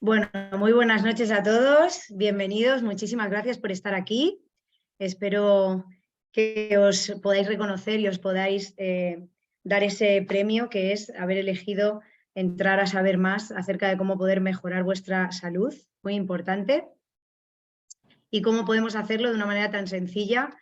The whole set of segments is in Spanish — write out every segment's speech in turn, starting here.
Bueno, muy buenas noches a todos, bienvenidos, muchísimas gracias por estar aquí. Espero que os podáis reconocer y os podáis dar ese premio que es haber elegido entrar a saber más acerca de cómo poder mejorar vuestra salud, muy importante, y cómo podemos hacerlo de una manera tan sencilla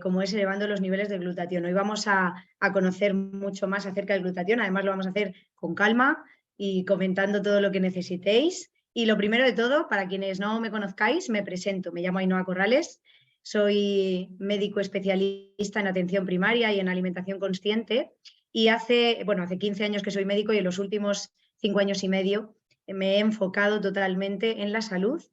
como es elevando los niveles de glutatión. Hoy vamos a conocer mucho más acerca del glutatión, además lo vamos a hacer con calma y comentando todo lo que necesitéis. Y lo primero de todo, para quienes no me conozcáis, me presento. Me llamo Ainhoa Corrales, soy médico especialista en atención primaria y en alimentación consciente y hace 15 años que soy médico y en los últimos 5 años y medio me he enfocado totalmente en la salud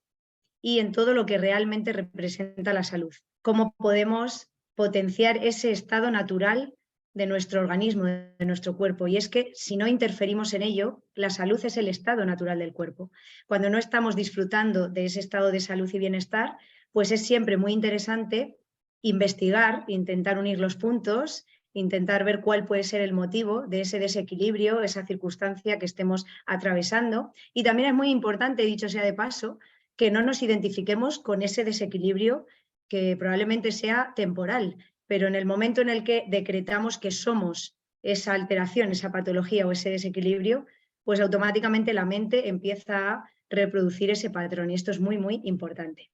y en todo lo que realmente representa la salud. Cómo podemos potenciar ese estado natural de nuestro organismo, de nuestro cuerpo. Y es que si no interferimos en ello, la salud es el estado natural del cuerpo. Cuando no estamos disfrutando de ese estado de salud y bienestar, pues es siempre muy interesante investigar, intentar unir los puntos, intentar ver cuál puede ser el motivo de ese desequilibrio, esa circunstancia que estemos atravesando. Y también es muy importante, dicho sea de paso, que no nos identifiquemos con ese desequilibrio que probablemente sea temporal, pero en el momento en el que decretamos que somos esa alteración, esa patología o ese desequilibrio, pues automáticamente la mente empieza a reproducir ese patrón y esto es muy, muy importante.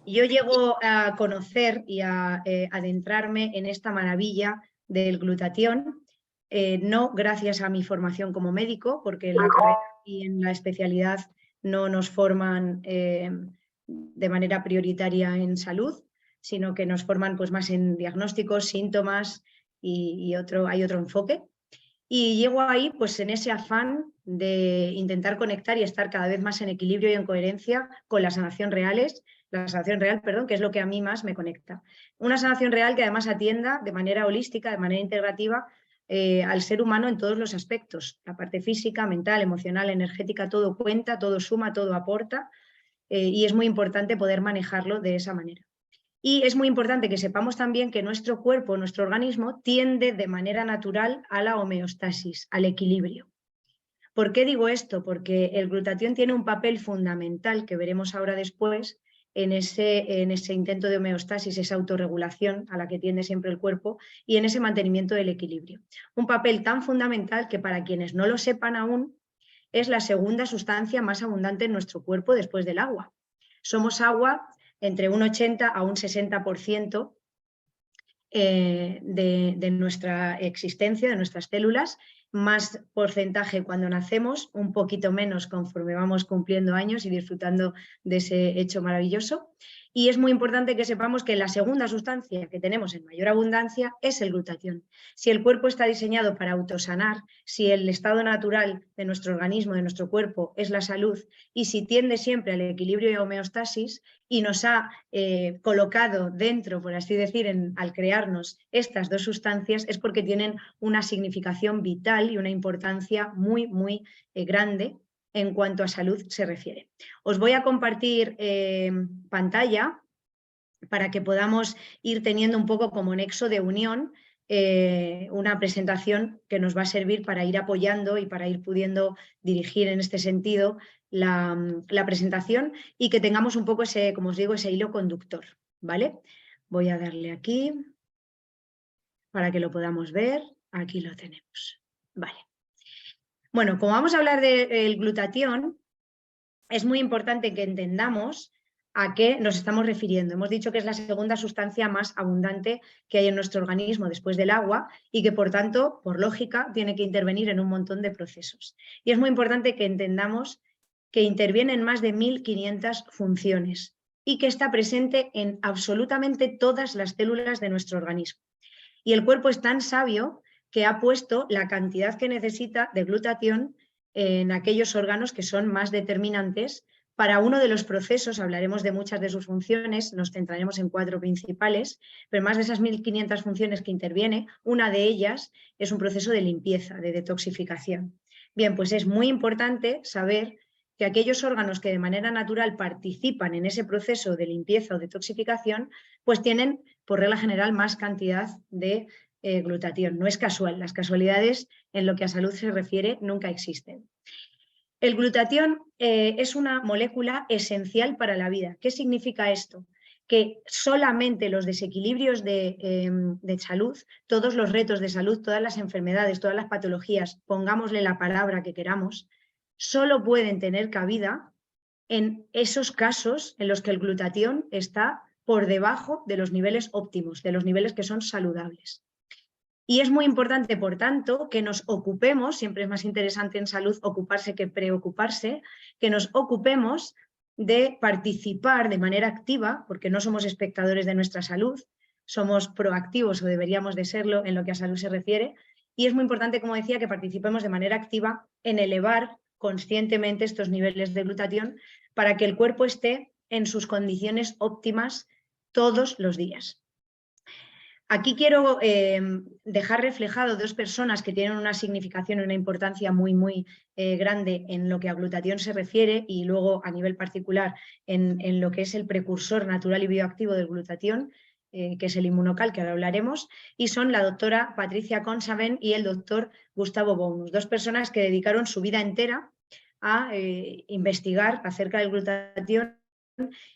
Yo llego a conocer y a adentrarme en esta maravilla del glutatión, no gracias a mi formación como médico, porque en la carrera y en la especialidad no nos forman de manera prioritaria en salud, sino que nos forman pues, más en diagnósticos, síntomas y hay otro enfoque. Y llego ahí pues en ese afán de intentar conectar y estar cada vez más en equilibrio y en coherencia con la sanación real, que es lo que a mí más me conecta. Una sanación real que además atienda de manera holística, de manera integrativa, al ser humano en todos los aspectos. La parte física, mental, emocional, energética, todo cuenta, todo suma, todo aporta y es muy importante poder manejarlo de esa manera. Y es muy importante que sepamos también que nuestro cuerpo, nuestro organismo, tiende de manera natural a la homeostasis, al equilibrio. ¿Por qué digo esto? Porque el glutatión tiene un papel fundamental que veremos ahora después en ese intento de homeostasis, esa autorregulación a la que tiende siempre el cuerpo y en ese mantenimiento del equilibrio. Un papel tan fundamental que para quienes no lo sepan aún es la segunda sustancia más abundante en nuestro cuerpo después del agua. Somos agua entre un 80 a un 60% de nuestra existencia, de nuestras células, más porcentaje cuando nacemos, un poquito menos conforme vamos cumpliendo años y disfrutando de ese hecho maravilloso. Y es muy importante que sepamos que la segunda sustancia que tenemos en mayor abundancia es el glutatión. Si el cuerpo está diseñado para autosanar, si el estado natural de nuestro organismo, de nuestro cuerpo, es la salud, y si tiende siempre al equilibrio y homeostasis, y nos ha colocado dentro, por así decir, al crearnos estas dos sustancias, es porque tienen una significación vital y una importancia muy, muy grande en cuanto a salud se refiere. Os voy a compartir pantalla para que podamos ir teniendo un poco como nexo de unión una presentación que nos va a servir para ir apoyando y para ir pudiendo dirigir en este sentido la presentación y que tengamos un poco ese, como os digo, ese hilo conductor, ¿vale? Voy a darle aquí para que lo podamos ver. Aquí lo tenemos. Vale. Bueno, como vamos a hablar del glutatión, es muy importante que entendamos a qué nos estamos refiriendo. Hemos dicho que es la segunda sustancia más abundante que hay en nuestro organismo después del agua y que, por tanto, por lógica, tiene que intervenir en un montón de procesos. Y es muy importante que entendamos que interviene en más de 1.500 funciones y que está presente en absolutamente todas las células de nuestro organismo. Y el cuerpo es tan sabio que ha puesto la cantidad que necesita de glutatión en aquellos órganos que son más determinantes para uno de los procesos. Hablaremos de muchas de sus funciones, nos centraremos en 4 principales, pero más de esas 1.500 funciones que interviene, una de ellas es un proceso de limpieza, de detoxificación. Bien, pues es muy importante saber que aquellos órganos que de manera natural participan en ese proceso de limpieza o detoxificación, pues tienen, por regla general, más cantidad de glutatión. No es casual, las casualidades en lo que a salud se refiere nunca existen. El glutatión es una molécula esencial para la vida. ¿Qué significa esto? Que solamente los desequilibrios de salud, todos los retos de salud, todas las enfermedades, todas las patologías, pongámosle la palabra que queramos, solo pueden tener cabida en esos casos en los que el glutatión está por debajo de los niveles óptimos, de los niveles que son saludables. Y es muy importante, por tanto, que nos ocupemos, siempre es más interesante en salud ocuparse que preocuparse, que nos ocupemos de participar de manera activa, porque no somos espectadores de nuestra salud, somos proactivos o deberíamos de serlo en lo que a salud se refiere, y es muy importante, como decía, que participemos de manera activa en elevar conscientemente estos niveles de glutatión para que el cuerpo esté en sus condiciones óptimas todos los días. Aquí quiero dejar reflejado dos personas que tienen una significación y una importancia muy grande en lo que a glutatión se refiere y luego a nivel particular en lo que es el precursor natural y bioactivo del glutatión, que es el inmunocal, que ahora hablaremos, y son la doctora Patricia Consaven y el doctor Gustavo Bounus, dos personas que dedicaron su vida entera a investigar acerca del glutatión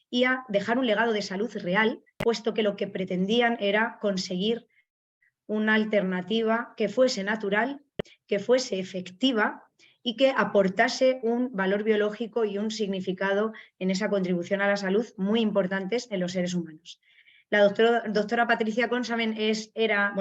y a dejar un legado de salud real, puesto que lo que pretendían era conseguir una alternativa que fuese natural, que fuese efectiva y que aportase un valor biológico y un significado en esa contribución a la salud muy importantes en los seres humanos. La doctora Patricia Consaven era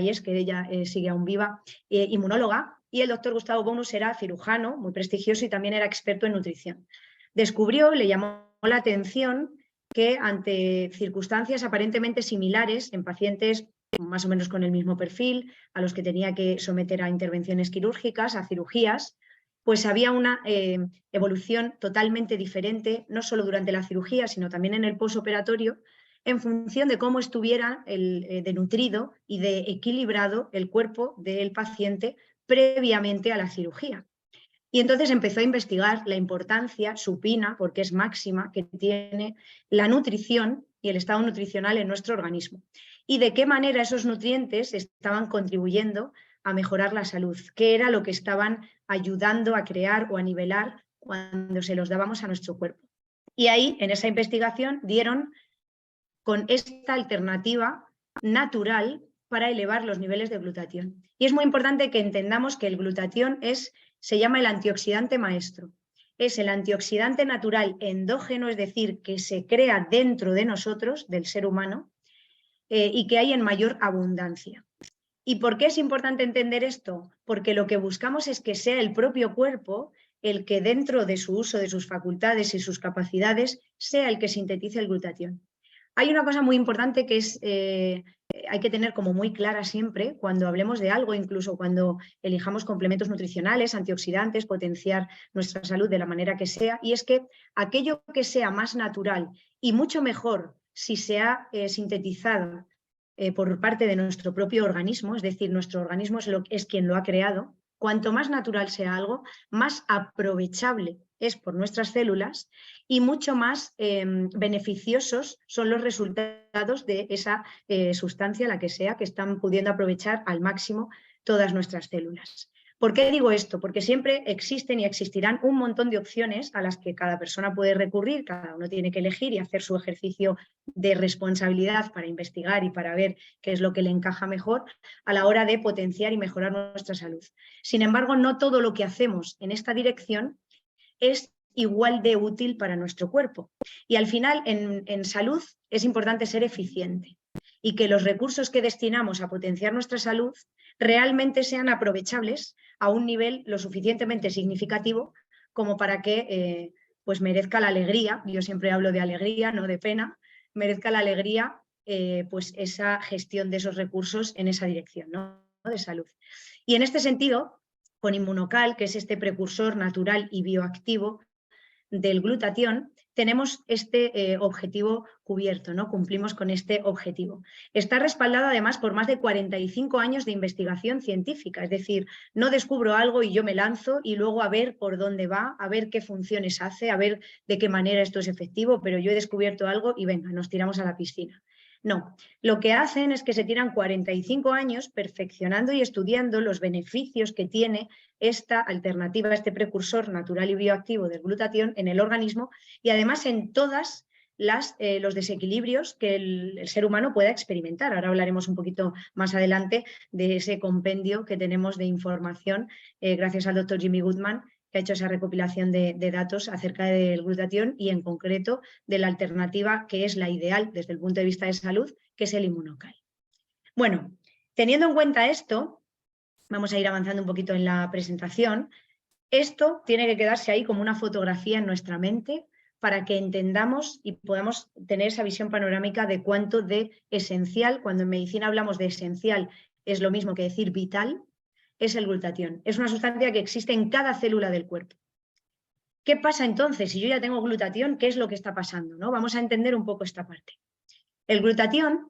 y es, que ella sigue aún viva, inmunóloga, y el doctor Gustavo Bounus era cirujano, muy prestigioso, y también era experto en nutrición. Descubrió, le llamó la atención que ante circunstancias aparentemente similares en pacientes más o menos con el mismo perfil, a los que tenía que someter a intervenciones quirúrgicas, a cirugías, pues había una evolución totalmente diferente, no solo durante la cirugía, sino también en el posoperatorio, en función de cómo estuviera de nutrido y de equilibrado el cuerpo del paciente previamente a la cirugía. Y entonces empezó a investigar la importancia supina, porque es máxima, que tiene la nutrición y el estado nutricional en nuestro organismo. Y de qué manera esos nutrientes estaban contribuyendo a mejorar la salud, qué era lo que estaban ayudando a crear o a nivelar cuando se los dábamos a nuestro cuerpo. Y ahí, en esa investigación, dieron con esta alternativa natural para elevar los niveles de glutatión. Y es muy importante que entendamos que el glutatión se llama el antioxidante maestro. Es el antioxidante natural endógeno, es decir, que se crea dentro de nosotros, del ser humano, y que hay en mayor abundancia. ¿Y por qué es importante entender esto? Porque lo que buscamos es que sea el propio cuerpo el que dentro de su uso de sus facultades y sus capacidades sea el que sintetice el glutatión. Hay una cosa muy importante que hay que tener como muy clara siempre cuando hablemos de algo, incluso cuando elijamos complementos nutricionales, antioxidantes, potenciar nuestra salud de la manera que sea, y es que aquello que sea más natural y mucho mejor si se ha sintetizado por parte de nuestro propio organismo, es decir, nuestro organismo es quien lo ha creado, cuanto más natural sea algo, más aprovechable es por nuestras células y mucho más beneficiosos son los resultados de esa sustancia, la que sea, que están pudiendo aprovechar al máximo todas nuestras células. ¿Por qué digo esto? Porque siempre existen y existirán un montón de opciones a las que cada persona puede recurrir, cada uno tiene que elegir y hacer su ejercicio de responsabilidad para investigar y para ver qué es lo que le encaja mejor a la hora de potenciar y mejorar nuestra salud. Sin embargo, no todo lo que hacemos en esta dirección es igual de útil para nuestro cuerpo. Y al final, en salud, es importante ser eficiente y que los recursos que destinamos a potenciar nuestra salud realmente sean aprovechables a un nivel lo suficientemente significativo como para que pues merezca la alegría, yo siempre hablo de alegría, no de pena, merezca la alegría pues esa gestión de esos recursos en esa dirección, ¿no? De salud. Y en este sentido, con Inmunocal, que es este precursor natural y bioactivo del glutatión, tenemos este objetivo cubierto, ¿no? Cumplimos con este objetivo. Está respaldado además por más de 45 años de investigación científica, es decir, no descubro algo y yo me lanzo y luego a ver por dónde va, a ver qué funciones hace, a ver de qué manera esto es efectivo, pero yo he descubierto algo y venga, nos tiramos a la piscina. No, lo que hacen es que se tiran 45 años perfeccionando y estudiando los beneficios que tiene esta alternativa, este precursor natural y bioactivo del glutatión en el organismo y además en todas los desequilibrios que el ser humano pueda experimentar. Ahora hablaremos un poquito más adelante de ese compendio que tenemos de información gracias al doctor Jimmy Goodman, que ha hecho esa recopilación de datos acerca del glutatión y en concreto de la alternativa que es la ideal desde el punto de vista de salud, que es el Immunocal. Bueno, teniendo en cuenta esto, vamos a ir avanzando un poquito en la presentación. Esto tiene que quedarse ahí como una fotografía en nuestra mente para que entendamos y podamos tener esa visión panorámica de cuánto de esencial, cuando en medicina hablamos de esencial, es lo mismo que decir vital, es el glutatión. Es una sustancia que existe en cada célula del cuerpo. ¿Qué pasa entonces? Si yo ya tengo glutatión, ¿qué es lo que está pasando? ¿No? Vamos a entender un poco esta parte. El glutatión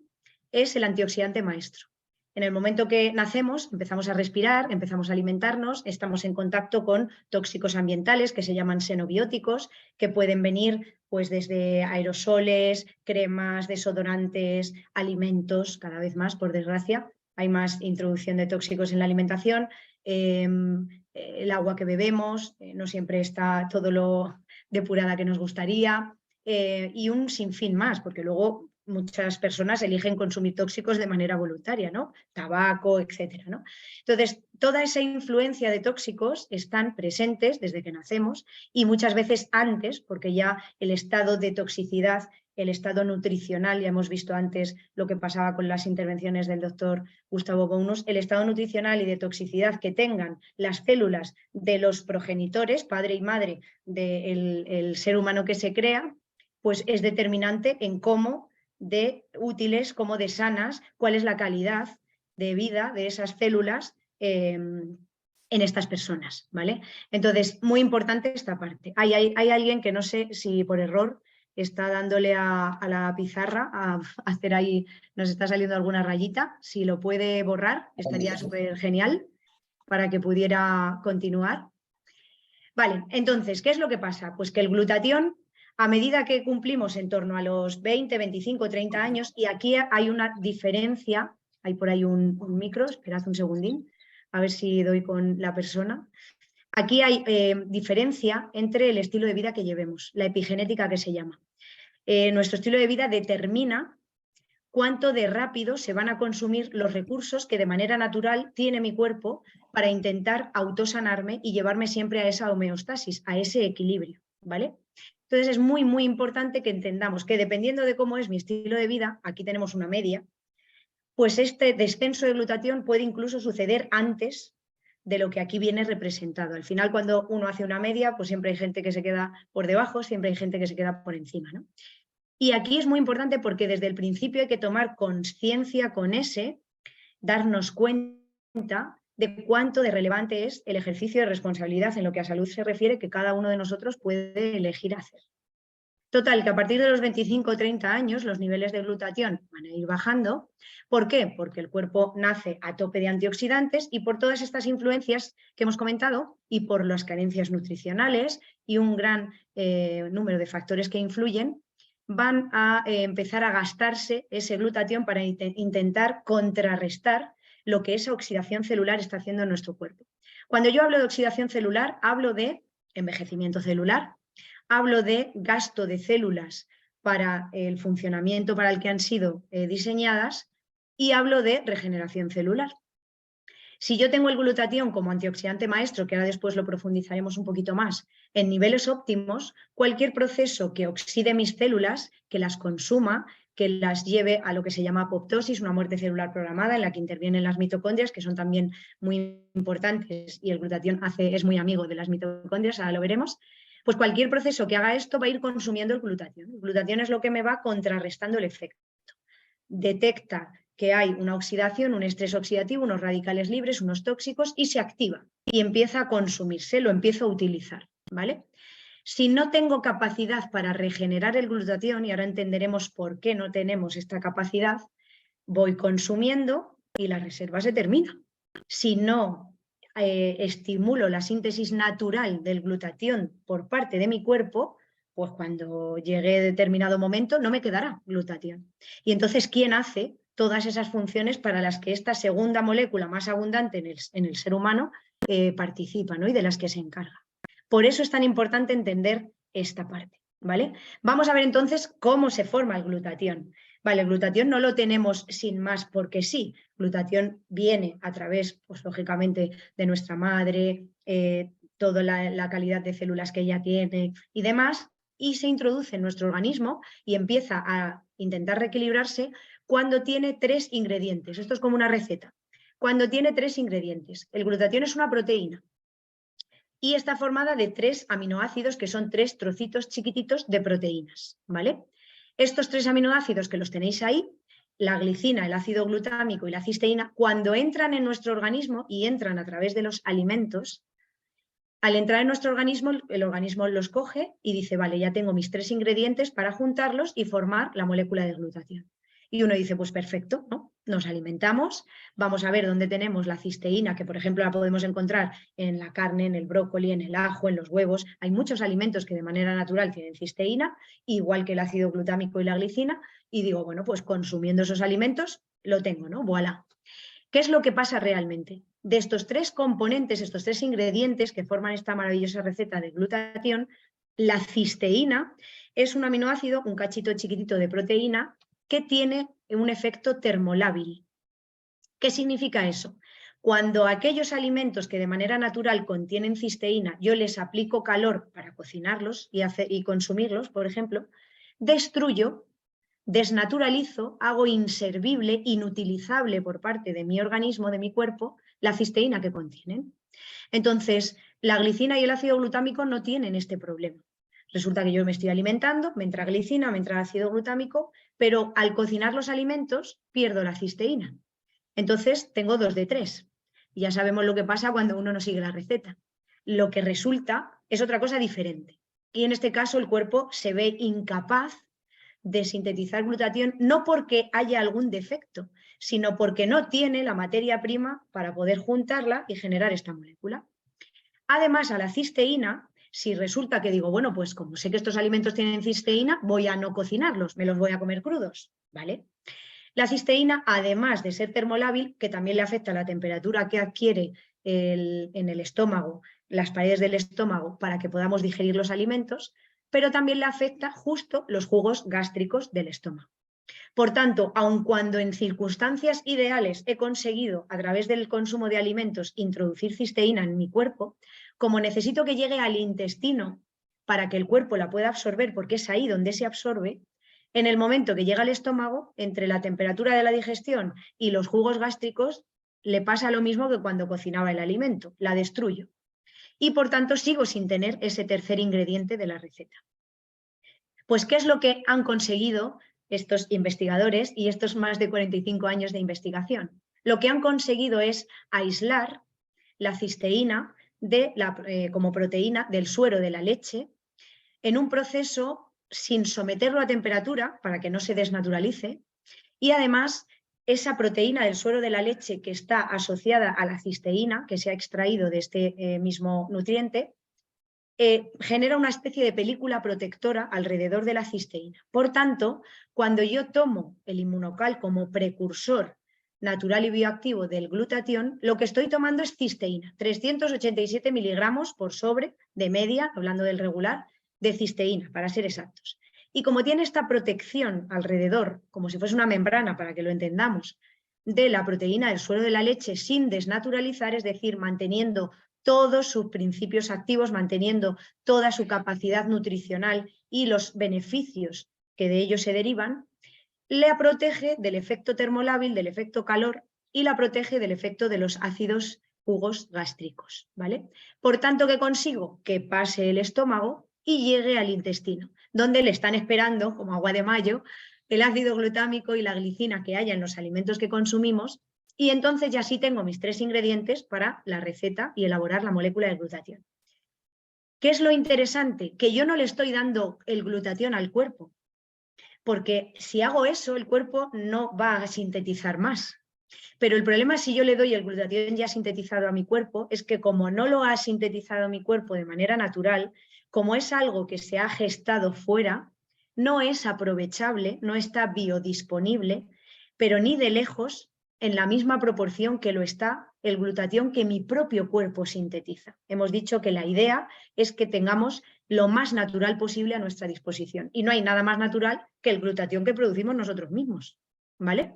es el antioxidante maestro. En el momento que nacemos, empezamos a respirar, empezamos a alimentarnos, estamos en contacto con tóxicos ambientales que se llaman xenobióticos, que pueden venir pues, desde aerosoles, cremas, desodorantes, alimentos, cada vez más, por desgracia. Hay más introducción de tóxicos en la alimentación, el agua que bebemos no siempre está todo lo depurada que nos gustaría, y un sinfín más, porque luego muchas personas eligen consumir tóxicos de manera voluntaria, ¿no? Tabaco, etcétera, ¿no? Entonces, toda esa influencia de tóxicos están presentes desde que nacemos y muchas veces antes, porque ya el estado de toxicidad, el estado nutricional, ya hemos visto antes lo que pasaba con las intervenciones del doctor Gustavo Bounus, el estado nutricional y de toxicidad que tengan las células de los progenitores, padre y madre del ser humano que se crea, pues es determinante en cómo de útiles como de sanas, cuál es la calidad de vida de esas células en estas personas, ¿vale? Entonces, muy importante esta parte. Hay alguien que no sé si por error está dándole a la pizarra a hacer ahí, nos está saliendo alguna rayita, si lo puede borrar estaría súper genial para que pudiera continuar. Vale, entonces, ¿qué es lo que pasa? Pues que el glutatión, a medida que cumplimos en torno a los 20, 25, 30 años, y aquí hay una diferencia, hay por ahí un micro, esperad un segundín, a ver si doy con la persona. Aquí hay diferencia entre el estilo de vida que llevemos, la epigenética que se llama. Nuestro estilo de vida determina cuánto de rápido se van a consumir los recursos que de manera natural tiene mi cuerpo para intentar autosanarme y llevarme siempre a esa homeostasis, a ese equilibrio, ¿vale? Entonces es muy, muy importante que entendamos que dependiendo de cómo es mi estilo de vida, aquí tenemos una media, pues este descenso de glutatión puede incluso suceder antes de lo que aquí viene representado. Al final, cuando uno hace una media, pues siempre hay gente que se queda por debajo, siempre hay gente que se queda por encima, ¿no? Y aquí es muy importante porque desde el principio hay que tomar conciencia con darnos cuenta de cuánto de relevante es el ejercicio de responsabilidad en lo que a salud se refiere que cada uno de nosotros puede elegir hacer. Total, que a partir de los 25 o 30 años los niveles de glutatión van a ir bajando. ¿Por qué? Porque el cuerpo nace a tope de antioxidantes y por todas estas influencias que hemos comentado y por las carencias nutricionales y un gran número de factores que influyen, van a empezar a gastarse ese glutatión para intentar contrarrestar lo que esa oxidación celular está haciendo en nuestro cuerpo. Cuando yo hablo de oxidación celular, hablo de envejecimiento celular, hablo de gasto de células para el funcionamiento para el que han sido diseñadas y hablo de regeneración celular. Si yo tengo el glutatión como antioxidante maestro, que ahora después lo profundizaremos un poquito más, en niveles óptimos, cualquier proceso que oxide mis células, que las consuma, que las lleve a lo que se llama apoptosis, una muerte celular programada en la que intervienen las mitocondrias, que son también muy importantes y el glutatión es muy amigo de las mitocondrias, ahora lo veremos, pues cualquier proceso que haga esto va a ir consumiendo el glutatión. El glutatión es lo que me va contrarrestando el efecto. Detecta que hay una oxidación, un estrés oxidativo, unos radicales libres, unos tóxicos y se activa y empieza a consumirse, lo empiezo a utilizar, ¿vale? Si no tengo capacidad para regenerar el glutatión, y ahora entenderemos por qué no tenemos esta capacidad, voy consumiendo y la reserva se termina. Si no estimulo la síntesis natural del glutatión por parte de mi cuerpo, pues cuando llegue determinado momento no me quedará glutatión. Y entonces, ¿quién hace todas esas funciones para las que esta segunda molécula más abundante en el ser humano participa, ¿no? Y de las que se encarga? Por eso es tan importante entender esta parte, ¿vale? Vamos a ver entonces cómo se forma el glutatión. Vale, el glutatión no lo tenemos sin más porque sí. Glutatión viene a través, pues lógicamente, de nuestra madre, toda la calidad de células que ella tiene y demás, y se introduce en nuestro organismo y empieza a intentar reequilibrarse cuando tiene 3 ingredientes. Esto es como una receta. Cuando tiene 3 ingredientes. El glutatión es una proteína y está formada de 3 aminoácidos que son 3 trocitos chiquititos de proteínas, ¿vale? Estos 3 aminoácidos que los tenéis ahí, la glicina, el ácido glutámico y la cisteína, cuando entran en nuestro organismo y entran a través de los alimentos, al entrar en nuestro organismo, el organismo los coge y dice, vale, ya tengo mis 3 ingredientes para juntarlos y formar la molécula de glutatión. Y uno dice, pues perfecto, ¿no? Nos alimentamos, vamos a ver dónde tenemos la cisteína, que por ejemplo la podemos encontrar en la carne, en el brócoli, en el ajo, en los huevos. Hay muchos alimentos que de manera natural tienen cisteína, igual que el ácido glutámico y la glicina, y digo, bueno, pues consumiendo esos alimentos lo tengo, ¿no? Voilà. ¿Qué es lo que pasa realmente? De estos 3 componentes, estos 3 ingredientes que forman esta maravillosa receta de glutatión, la cisteína es un aminoácido, un cachito chiquitito de proteína, que tiene un efecto termolábil. ¿Qué significa eso? Cuando aquellos alimentos que de manera natural contienen cisteína, yo les aplico calor para cocinarlos y consumirlos, por ejemplo, destruyo, desnaturalizo, hago inservible, inutilizable por parte de mi organismo, de mi cuerpo, la cisteína que contienen. Entonces, la glicina y el ácido glutámico no tienen este problema. Resulta que yo me estoy alimentando, me entra glicina, me entra ácido glutámico, pero al cocinar los alimentos pierdo la cisteína. Entonces tengo 2 de 3. Y ya sabemos lo que pasa cuando uno no sigue la receta. Lo que resulta es otra cosa diferente. Y en este caso el cuerpo se ve incapaz de sintetizar glutatión, no porque haya algún defecto, sino porque no tiene la materia prima para poder juntarla y generar esta molécula. Además, a la cisteína, si resulta que digo, bueno, pues como sé que estos alimentos tienen cisteína, voy a no cocinarlos, me los voy a comer crudos, ¿vale? La cisteína, además de ser termolábil, que también le afecta a la temperatura que adquiere en el estómago, las paredes del estómago, para que podamos digerir los alimentos, pero también le afecta justo los jugos gástricos del estómago. Por tanto, aun cuando en circunstancias ideales he conseguido, a través del consumo de alimentos, introducir cisteína en mi cuerpo, como necesito que llegue al intestino para que el cuerpo la pueda absorber, porque es ahí donde se absorbe, en el momento que llega al estómago, entre la temperatura de la digestión y los jugos gástricos, le pasa lo mismo que cuando cocinaba el alimento, la destruyo. Y por tanto sigo sin tener ese tercer ingrediente de la receta. Pues, ¿qué es lo que han conseguido estos investigadores y estos más de 45 años de investigación? Lo que han conseguido es aislar la cisteína como proteína del suero de la leche en un proceso sin someterlo a temperatura para que no se desnaturalice, y además esa proteína del suero de la leche que está asociada a la cisteína, que se ha extraído de este mismo nutriente, genera una especie de película protectora alrededor de la cisteína. Por tanto, cuando yo tomo el inmunocal como precursor natural y bioactivo del glutatión, lo que estoy tomando es cisteína, 387 miligramos por sobre de media, hablando del regular, de cisteína, para ser exactos. Y como tiene esta protección alrededor, como si fuese una membrana, para que lo entendamos, de la proteína del suero de la leche sin desnaturalizar, es decir, manteniendo todos sus principios activos, manteniendo toda su capacidad nutricional y los beneficios que de ello se derivan, la protege del efecto termolábil, del efecto calor, y la protege del efecto de los ácidos jugos gástricos, ¿vale? Por tanto, ¿qué consigo? Que pase el estómago y llegue al intestino, donde le están esperando, como agua de mayo, el ácido glutámico y la glicina que haya en los alimentos que consumimos, y entonces ya sí tengo mis 3 ingredientes para la receta y elaborar la molécula de glutatión. ¿Qué es lo interesante? Que yo no le estoy dando el glutatión al cuerpo, porque si hago eso, el cuerpo no va a sintetizar más. Pero el problema si yo le doy el glutatión ya sintetizado a mi cuerpo es que como no lo ha sintetizado mi cuerpo de manera natural, como es algo que se ha gestado fuera, no es aprovechable, no está biodisponible, pero ni de lejos en la misma proporción que lo está el glutatión que mi propio cuerpo sintetiza. Hemos dicho que la idea es que tengamos lo más natural posible a nuestra disposición y no hay nada más natural que el glutatión que producimos nosotros mismos, ¿vale?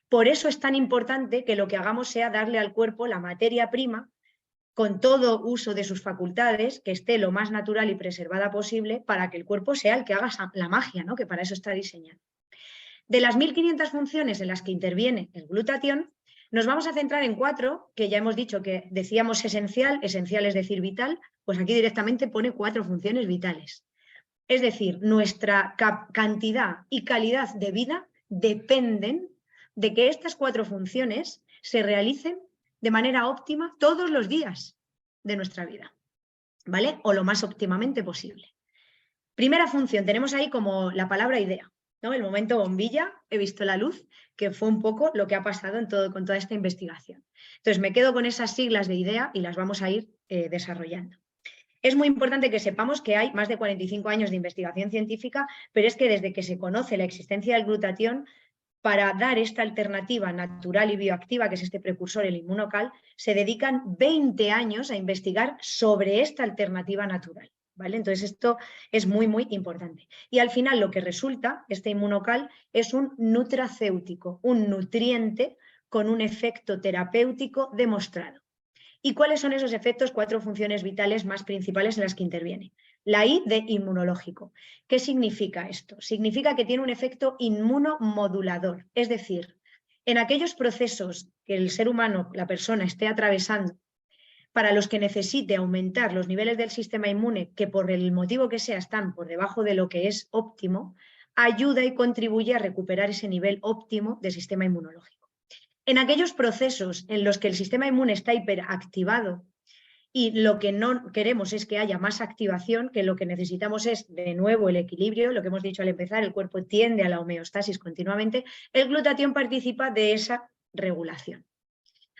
Por eso es tan importante que lo que hagamos sea darle al cuerpo la materia prima con todo uso de sus facultades, que esté lo más natural y preservada posible para que el cuerpo sea el que haga la magia, ¿no? Que para eso está diseñado. De las 1500 funciones en las que interviene el glutatión, nos vamos a centrar en 4, que ya hemos dicho que decíamos esencial es decir vital, pues aquí directamente pone 4 funciones vitales. Es decir, nuestra cantidad y calidad de vida dependen de que estas 4 funciones se realicen de manera óptima todos los días de nuestra vida, ¿vale? O lo más óptimamente posible. Primera función, tenemos ahí como la palabra idea, ¿no? El momento bombilla, he visto la luz, que fue un poco lo que ha pasado con toda esta investigación. Entonces me quedo con esas siglas de idea y las vamos a ir desarrollando. Es muy importante que sepamos que hay más de 45 años de investigación científica, pero es que desde que se conoce la existencia del glutatión, para dar esta alternativa natural y bioactiva, que es este precursor, el inmunocal, se dedican 20 años a investigar sobre esta alternativa natural, ¿vale? Entonces esto es muy, muy importante. Y al final lo que resulta, este inmunocal, es un nutracéutico, un nutriente con un efecto terapéutico demostrado. ¿Y cuáles son esos efectos? 4 funciones vitales más principales en las que interviene. La I de inmunológico. ¿Qué significa esto? Significa que tiene un efecto inmunomodulador, es decir, en aquellos procesos que el ser humano, la persona, esté atravesando, para los que necesite aumentar los niveles del sistema inmune, que por el motivo que sea están por debajo de lo que es óptimo, ayuda y contribuye a recuperar ese nivel óptimo del sistema inmunológico. En aquellos procesos en los que el sistema inmune está hiperactivado y lo que no queremos es que haya más activación, que lo que necesitamos es de nuevo el equilibrio, lo que hemos dicho al empezar, el cuerpo tiende a la homeostasis continuamente, el glutatión participa de esa regulación.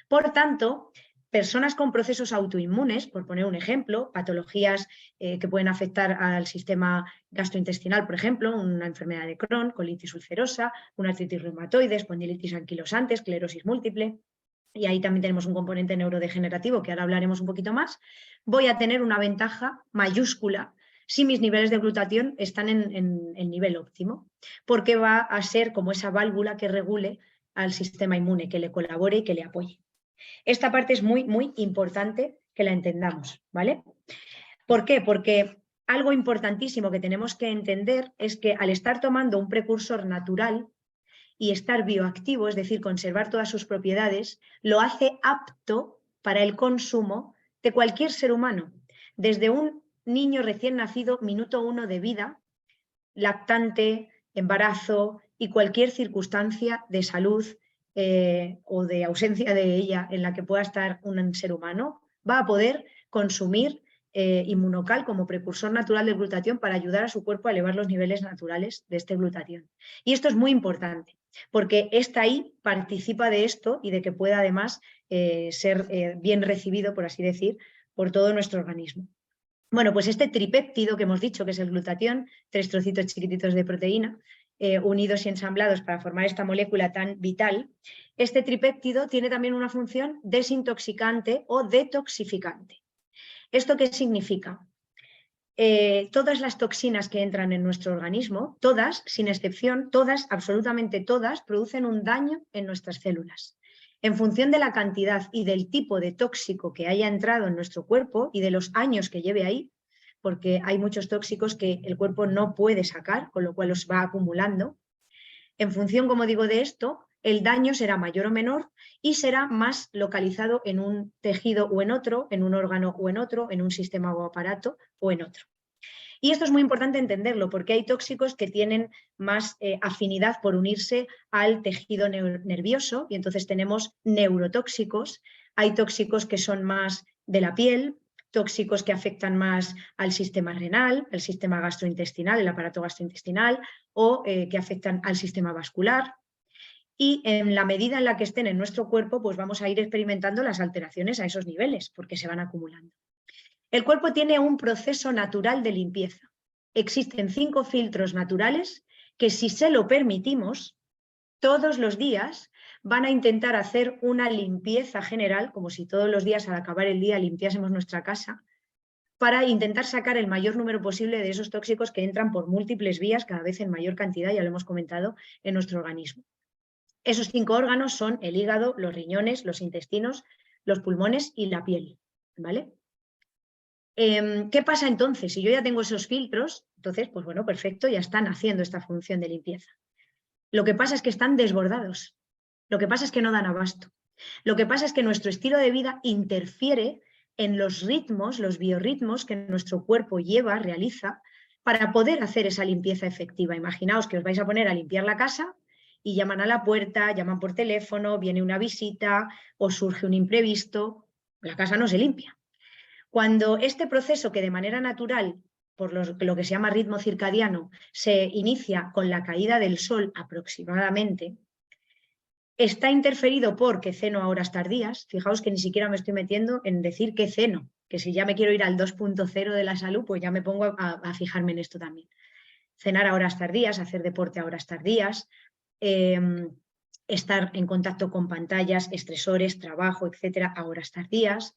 Por tanto, personas con procesos autoinmunes, por poner un ejemplo, patologías que pueden afectar al sistema gastrointestinal, por ejemplo, una enfermedad de Crohn, colitis ulcerosa, una artritis reumatoide, espondilitis anquilosante, esclerosis múltiple, y ahí también tenemos un componente neurodegenerativo que ahora hablaremos un poquito más, voy a tener una ventaja mayúscula si mis niveles de glutatión están en el nivel óptimo, porque va a ser como esa válvula que regule al sistema inmune, que le colabore y que le apoye. Esta parte es muy, muy importante que la entendamos, ¿vale? ¿Por qué? Porque algo importantísimo que tenemos que entender es que al estar tomando un precursor natural y estar bioactivo, es decir, conservar todas sus propiedades, lo hace apto para el consumo de cualquier ser humano, desde un niño recién nacido, minuto 1 de vida, lactante, embarazo y cualquier circunstancia de salud o de ausencia de ella en la que pueda estar un ser humano, va a poder consumir inmunocal como precursor natural del glutatión para ayudar a su cuerpo a elevar los niveles naturales de este glutatión. Y esto es muy importante, porque esta I participa de esto y de que pueda además ser bien recibido, por así decir, por todo nuestro organismo. Bueno, pues este tripéptido que hemos dicho, que es el glutatión, 3 trocitos chiquititos de proteína, unidos y ensamblados para formar esta molécula tan vital, este tripéptido tiene también una función desintoxicante o detoxificante. ¿Esto qué significa? Todas las toxinas que entran en nuestro organismo, todas, sin excepción, todas, absolutamente todas, producen un daño en nuestras células. En función de la cantidad y del tipo de tóxico que haya entrado en nuestro cuerpo y de los años que lleve ahí, porque hay muchos tóxicos que el cuerpo no puede sacar, con lo cual los va acumulando, en función, como digo, de esto, el daño será mayor o menor y será más localizado en un tejido o en otro, en un órgano o en otro, en un sistema o aparato o en otro. Y esto es muy importante entenderlo porque hay tóxicos que tienen más afinidad por unirse al tejido nervioso y entonces tenemos neurotóxicos, hay tóxicos que son más de la piel, tóxicos que afectan más al sistema renal, al sistema gastrointestinal, el aparato gastrointestinal o que afectan al sistema vascular. y en la medida en la que estén en nuestro cuerpo, pues vamos a ir experimentando las alteraciones a esos niveles, porque se van acumulando. El cuerpo tiene un proceso natural de limpieza. Existen 5 filtros naturales que, si se lo permitimos, todos los días van a intentar hacer una limpieza general, como si todos los días al acabar el día limpiásemos nuestra casa, para intentar sacar el mayor número posible de esos tóxicos que entran por múltiples vías, cada vez en mayor cantidad, ya lo hemos comentado, en nuestro organismo. Esos 5 órganos son el hígado, los riñones, los intestinos, los pulmones y la piel, ¿vale? ¿Qué pasa entonces? Si yo ya tengo esos filtros, entonces, pues bueno, perfecto, ya están haciendo esta función de limpieza. Lo que pasa es que están desbordados. Lo que pasa es que no dan abasto. Lo que pasa es que nuestro estilo de vida interfiere en los ritmos, los biorritmos que nuestro cuerpo lleva, realiza, para poder hacer esa limpieza efectiva. Imaginaos que os vais a poner a limpiar la casa y llaman a la puerta, llaman por teléfono, viene una visita o surge un imprevisto, la casa no se limpia. Cuando este proceso, que de manera natural, por lo que se llama ritmo circadiano, se inicia con la caída del sol aproximadamente, está interferido por que ceno a horas tardías. Fijaos que ni siquiera me estoy metiendo en decir qué ceno, que si ya me quiero ir al 2.0 de la salud, pues ya me pongo a fijarme en esto también. Cenar a horas tardías, hacer deporte a horas tardías, estar en contacto con pantallas, estresores, trabajo, etcétera, a horas tardías.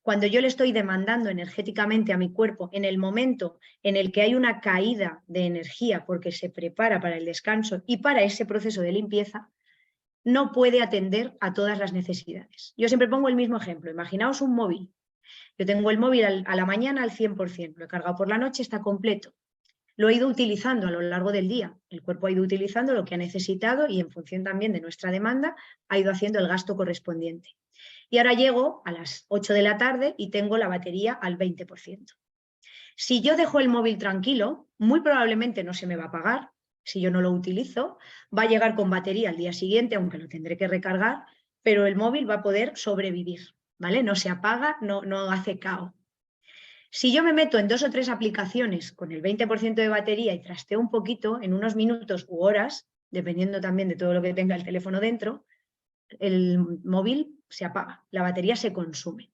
Cuando yo le estoy demandando energéticamente a mi cuerpo en el momento en el que hay una caída de energía porque se prepara para el descanso y para ese proceso de limpieza, no puede atender a todas las necesidades. Yo siempre pongo el mismo ejemplo. Imaginaos un móvil. Yo tengo el móvil a la mañana al 100%, lo he cargado por la noche, está completo. Lo he ido utilizando a lo largo del día. El cuerpo ha ido utilizando lo que ha necesitado y en función también de nuestra demanda ha ido haciendo el gasto correspondiente. Y ahora llego a las 8 de la tarde y tengo la batería al 20%. Si yo dejo el móvil tranquilo, muy probablemente no se me va a apagar. Si yo no lo utilizo, va a llegar con batería al día siguiente, aunque lo tendré que recargar, pero el móvil va a poder sobrevivir, ¿vale? No se apaga, no hace cao. Si yo me meto en 2 o 3 aplicaciones con el 20% de batería y trasteo un poquito, en unos minutos u horas, dependiendo también de todo lo que tenga el teléfono dentro, el móvil se apaga, la batería se consume.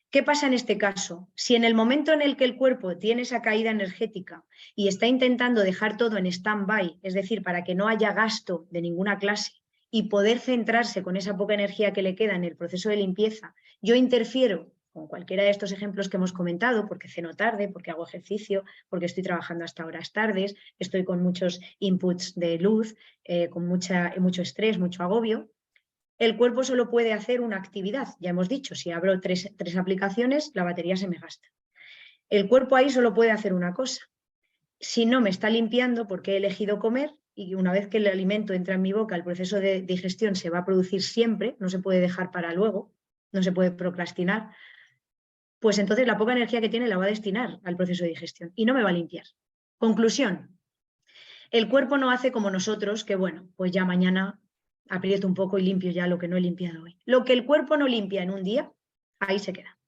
¿Qué pasa en este caso? Si en el momento en el que el cuerpo tiene esa caída energética y está intentando dejar todo en stand-by, es decir, para que no haya gasto de ninguna clase y poder centrarse con esa poca energía que le queda en el proceso de limpieza, yo interfiero con cualquiera de estos ejemplos que hemos comentado, porque ceno tarde, porque hago ejercicio, porque estoy trabajando hasta horas tardes, estoy con muchos inputs de luz, con mucho estrés, mucho agobio. El cuerpo solo puede hacer una actividad. Ya hemos dicho, si abro tres aplicaciones, la batería se me gasta. El cuerpo ahí solo puede hacer una cosa. Si no me está limpiando porque he elegido comer, y una vez que el alimento entra en mi boca, el proceso de digestión se va a producir siempre, no se puede dejar para luego, no se puede procrastinar, pues entonces la poca energía que tiene la va a destinar al proceso de digestión y no me va a limpiar. Conclusión, el cuerpo no hace como nosotros, que bueno, pues ya mañana aprieto un poco y limpio ya lo que no he limpiado hoy. Lo que el cuerpo no limpia en un día, ahí se queda.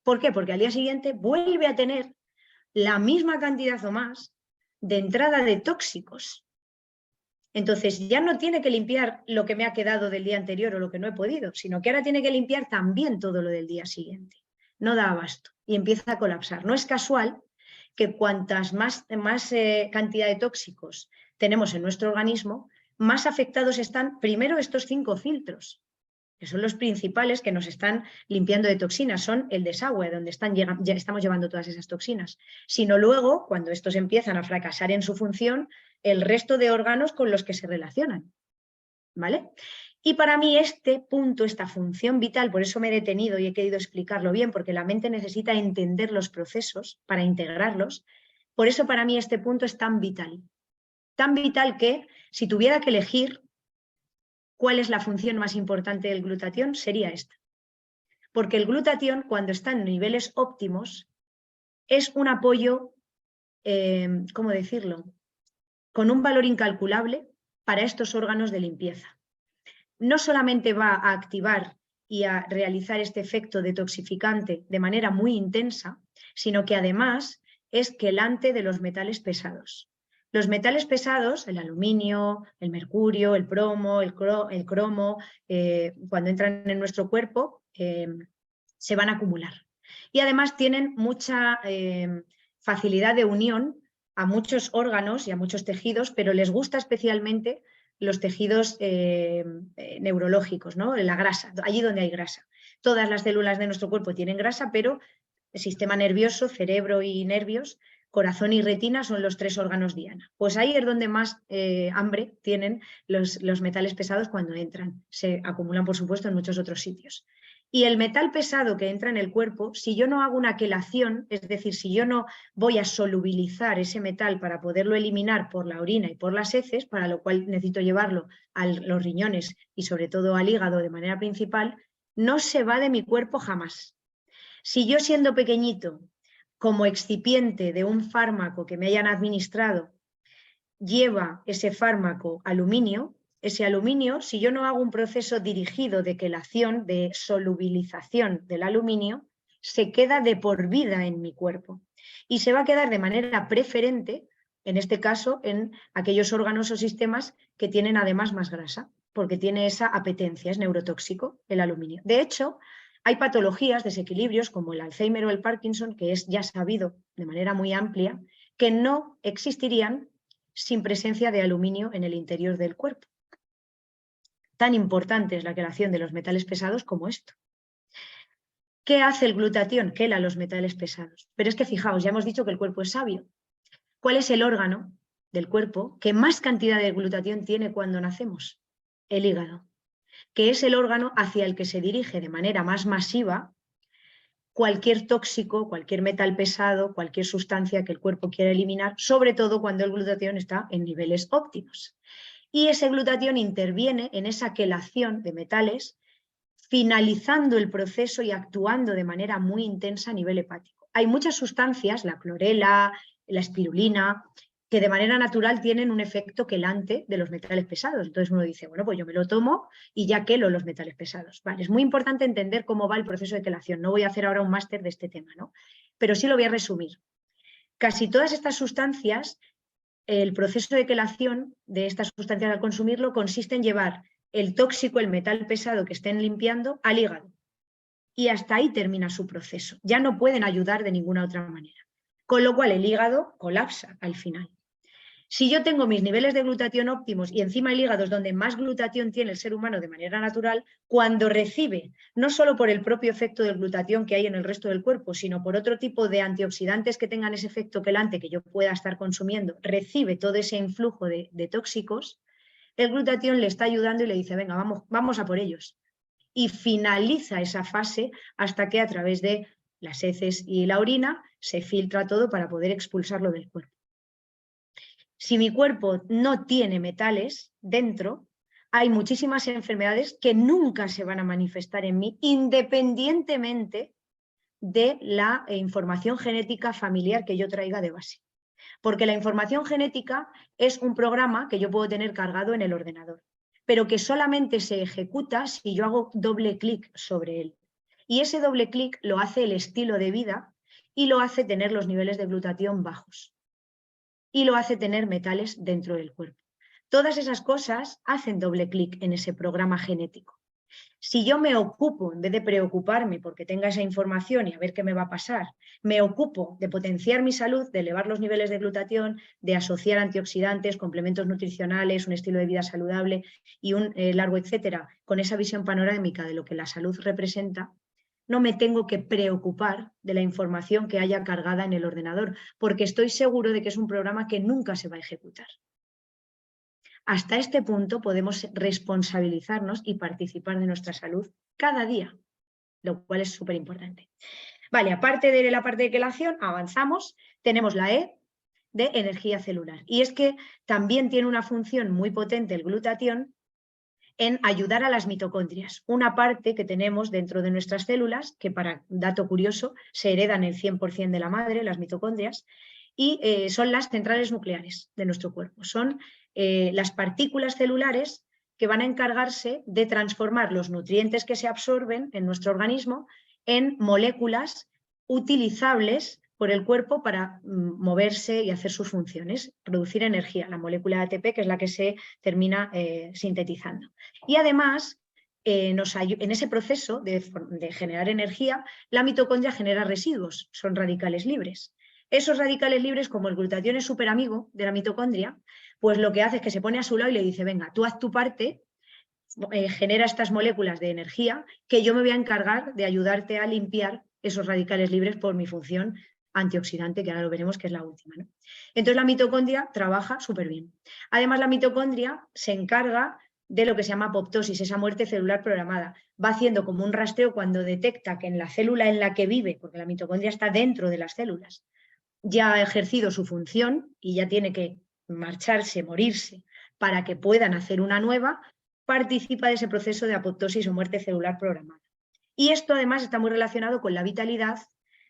¿Por qué? Porque al día siguiente vuelve a tener la misma cantidad o más de entrada de tóxicos. Entonces ya no tiene que limpiar lo que me ha quedado del día anterior o lo que no he podido, sino que ahora tiene que limpiar también todo lo del día siguiente. No da abasto y empieza a colapsar. No es casual que cuantas más cantidad de tóxicos tenemos en nuestro organismo, más afectados están primero estos 5 filtros, que son los principales que nos están limpiando de toxinas, son el desagüe, donde ya estamos llevando todas esas toxinas, sino luego, cuando estos empiezan a fracasar en su función, el resto de órganos con los que se relacionan, ¿vale? Y para mí este punto, esta función vital, por eso me he detenido y he querido explicarlo bien, porque la mente necesita entender los procesos para integrarlos, por eso para mí este punto es tan vital que si tuviera que elegir cuál es la función más importante del glutatión, sería esta. Porque el glutatión, cuando está en niveles óptimos, es un apoyo, ¿cómo decirlo?, con un valor incalculable para estos órganos de limpieza. No solamente va a activar y a realizar este efecto detoxificante de manera muy intensa, sino que además es quelante de los metales pesados. Los metales pesados, el aluminio, el mercurio, el plomo, el cromo, cuando entran en nuestro cuerpo, se van a acumular. Y además tienen mucha facilidad de unión a muchos órganos y a muchos tejidos, pero les gusta especialmente los tejidos neurológicos, ¿no? La grasa, allí donde hay grasa. Todas las células de nuestro cuerpo tienen grasa, pero el sistema nervioso, cerebro y nervios, corazón y retina son los 3 órganos diana. Pues ahí es donde más hambre tienen los metales pesados cuando entran. Se acumulan, por supuesto, en muchos otros sitios. Y el metal pesado que entra en el cuerpo, si yo no hago una quelación, es decir, si yo no voy a solubilizar ese metal para poderlo eliminar por la orina y por las heces, para lo cual necesito llevarlo a los riñones y sobre todo al hígado de manera principal, no se va de mi cuerpo jamás. Si yo siendo pequeñito, como excipiente de un fármaco que me hayan administrado, lleva ese fármaco aluminio, ese aluminio, si yo no hago un proceso dirigido de quelación, de solubilización del aluminio, se queda de por vida en mi cuerpo y se va a quedar de manera preferente, en este caso, en aquellos órganos o sistemas que tienen además más grasa, porque tiene esa apetencia, es neurotóxico el aluminio. De hecho, hay patologías, desequilibrios como el Alzheimer o el Parkinson, que es ya sabido de manera muy amplia, que no existirían sin presencia de aluminio en el interior del cuerpo. Tan importante es la quelación de los metales pesados como esto. ¿Qué hace el glutatión? Quela los metales pesados. Pero es que fijaos, ya hemos dicho que el cuerpo es sabio. ¿Cuál es el órgano del cuerpo que más cantidad de glutatión tiene cuando nacemos? El hígado, que es el órgano hacia el que se dirige de manera más masiva cualquier tóxico, cualquier metal pesado, cualquier sustancia que el cuerpo quiera eliminar, sobre todo cuando el glutatión está en niveles óptimos. Y ese glutatión interviene en esa quelación de metales, finalizando el proceso y actuando de manera muy intensa a nivel hepático. Hay muchas sustancias, la clorela, la espirulina, que de manera natural tienen un efecto quelante de los metales pesados. Entonces uno dice, bueno, pues yo me lo tomo y ya quelo los metales pesados. Vale, es muy importante entender cómo va el proceso de quelación. No voy a hacer ahora un máster de este tema, ¿no? Pero sí lo voy a resumir. Casi todas estas sustancias, el proceso de quelación de estas sustancias al consumirlo consiste en llevar el tóxico, el metal pesado que estén limpiando al hígado. Y hasta ahí termina su proceso. Ya no pueden ayudar de ninguna otra manera. Con lo cual el hígado colapsa al final. Si yo tengo mis niveles de glutatión óptimos y encima el hígado es donde más glutatión tiene el ser humano de manera natural, cuando recibe, no solo por el propio efecto del glutatión que hay en el resto del cuerpo, sino por otro tipo de antioxidantes que tengan ese efecto quelante que yo pueda estar consumiendo, recibe todo ese influjo de tóxicos, el glutatión le está ayudando y le dice, venga, vamos a por ellos. Y finaliza esa fase hasta que a través de las heces y la orina se filtra todo para poder expulsarlo del cuerpo. Si mi cuerpo no tiene metales dentro, hay muchísimas enfermedades que nunca se van a manifestar en mí, independientemente de la información genética familiar que yo traiga de base. Porque la información genética es un programa que yo puedo tener cargado en el ordenador, pero que solamente se ejecuta si yo hago doble clic sobre él. Y ese doble clic lo hace el estilo de vida y lo hace tener los niveles de glutatión bajos. Y lo hace tener metales dentro del cuerpo. Todas esas cosas hacen doble clic en ese programa genético. Si yo me ocupo, en vez de preocuparme porque tenga esa información y a ver qué me va a pasar, me ocupo de potenciar mi salud, de elevar los niveles de glutatión, de asociar antioxidantes, complementos nutricionales, un estilo de vida saludable y un largo etcétera, con esa visión panorámica de lo que la salud representa, no me tengo que preocupar de la información que haya cargada en el ordenador, porque estoy seguro de que es un programa que nunca se va a ejecutar. Hasta este punto podemos responsabilizarnos y participar de nuestra salud cada día, lo cual es súper importante. Vale, aparte de la parte de quelación, avanzamos, tenemos la E de energía celular. Y es que también tiene una función muy potente el glutatión en ayudar a las mitocondrias, una parte que tenemos dentro de nuestras células, que para dato curioso se heredan el 100% de la madre, las mitocondrias, y son las centrales nucleares de nuestro cuerpo. Son las partículas celulares que van a encargarse de transformar los nutrientes que se absorben en nuestro organismo en moléculas utilizables por el cuerpo para moverse y hacer sus funciones, producir energía, la molécula de ATP, que es la que se termina sintetizando. Y además, en ese proceso de generar energía, la mitocondria genera residuos, son radicales libres. Esos radicales libres, como el glutatión es súper amigo de la mitocondria, pues lo que hace es que se pone a su lado y le dice, venga, tú haz tu parte, genera estas moléculas de energía, que yo me voy a encargar de ayudarte a limpiar esos radicales libres por mi función antioxidante, que ahora lo veremos que es la última, ¿no? Entonces la mitocondria trabaja súper bien. Además, la mitocondria se encarga de lo que se llama apoptosis, esa muerte celular programada. Va haciendo como un rastreo cuando detecta que en la célula en la que vive, porque la mitocondria está dentro de las células, ya ha ejercido su función y ya tiene que marcharse, morirse, para que puedan hacer una nueva, participa de ese proceso de apoptosis o muerte celular programada. Y esto además está muy relacionado con la vitalidad,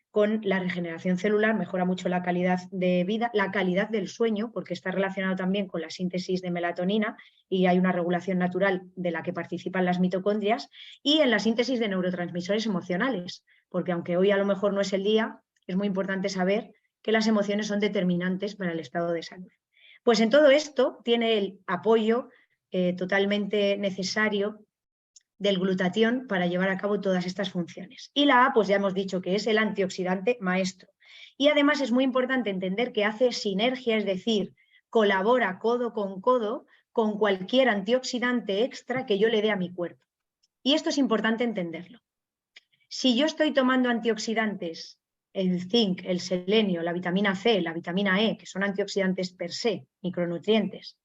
con la regeneración celular, mejora mucho la calidad de vida, la calidad del sueño, porque está relacionado también con la síntesis de melatonina y hay una regulación natural de la que participan las mitocondrias, y en la síntesis de neurotransmisores emocionales, porque aunque hoy a lo mejor no es el día, es muy importante saber que las emociones son determinantes para el estado de salud. Pues en todo esto tiene el apoyo totalmente necesario del glutatión para llevar a cabo todas estas funciones. Y la A, pues ya hemos dicho que es el antioxidante maestro. Y además es muy importante entender que hace sinergia, es decir, colabora codo con cualquier antioxidante extra que yo le dé a mi cuerpo. Y esto es importante entenderlo. Si yo estoy tomando antioxidantes, el zinc, el selenio, la vitamina C, la vitamina E, que son antioxidantes per se, micronutrientes,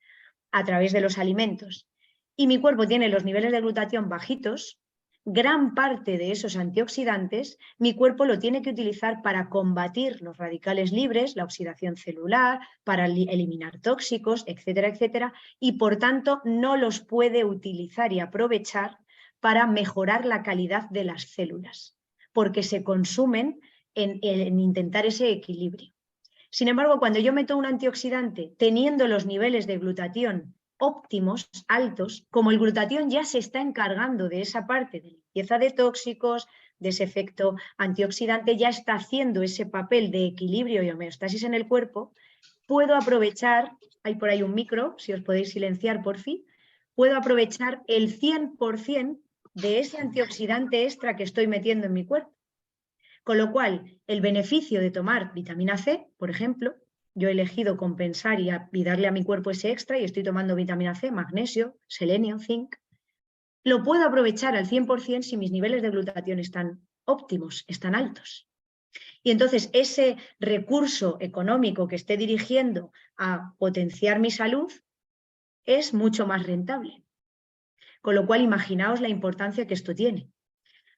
a través de los alimentos, y mi cuerpo tiene los niveles de glutatión bajitos, gran parte de esos antioxidantes mi cuerpo lo tiene que utilizar para combatir los radicales libres, la oxidación celular, para eliminar tóxicos, etcétera, etcétera, y por tanto no los puede utilizar y aprovechar para mejorar la calidad de las células, porque se consumen en intentar ese equilibrio. Sin embargo, cuando yo meto un antioxidante teniendo los niveles de glutatión óptimos, altos, como el glutatión ya se está encargando de esa parte de limpieza de tóxicos, de ese efecto antioxidante, ya está haciendo ese papel de equilibrio y homeostasis en el cuerpo, puedo aprovechar, hay por ahí un micro, si os podéis silenciar por fin, puedo aprovechar el 100% de ese antioxidante extra que estoy metiendo en mi cuerpo. Con lo cual, el beneficio de tomar vitamina C, por ejemplo, yo he elegido compensar y darle a mi cuerpo ese extra y estoy tomando vitamina C, magnesio, selenio, zinc, lo puedo aprovechar al 100% si mis niveles de glutatión están óptimos, están altos. Y entonces ese recurso económico que esté dirigiendo a potenciar mi salud es mucho más rentable. Con lo cual, imaginaos la importancia que esto tiene.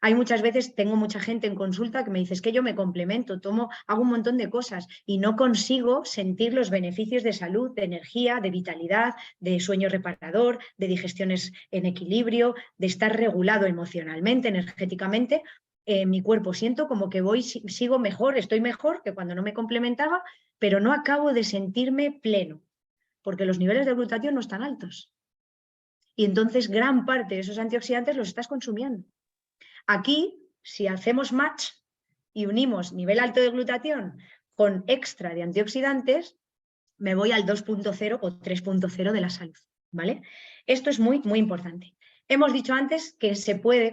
Hay muchas veces, tengo mucha gente en consulta que me dice, es que yo me complemento, hago un montón de cosas y no consigo sentir los beneficios de salud, de energía, de vitalidad, de sueño reparador, de digestiones en equilibrio, de estar regulado emocionalmente, energéticamente. Mi cuerpo siento como que sigo mejor, estoy mejor que cuando no me complementaba, pero no acabo de sentirme pleno, porque los niveles de glutatión no están altos. Y entonces gran parte de esos antioxidantes los estás consumiendo. Aquí, si hacemos match y unimos nivel alto de glutatión con extra de antioxidantes, me voy al 2.0 o 3.0 de la salud, ¿vale? Esto es muy, muy importante. Hemos dicho antes que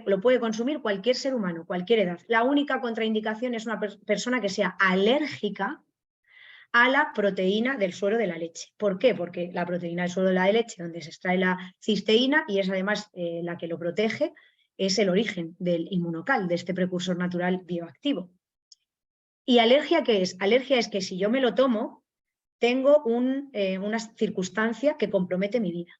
lo puede consumir cualquier ser humano, cualquier edad. La única contraindicación es una persona que sea alérgica a la proteína del suero de la leche. ¿Por qué? Porque la proteína del suero de la leche, donde se extrae la cisteína y es además la que lo protege, es el origen del inmunocal, de este precursor natural bioactivo. ¿Y alergia qué es? Alergia es que si yo me lo tomo, tengo una circunstancia que compromete mi vida.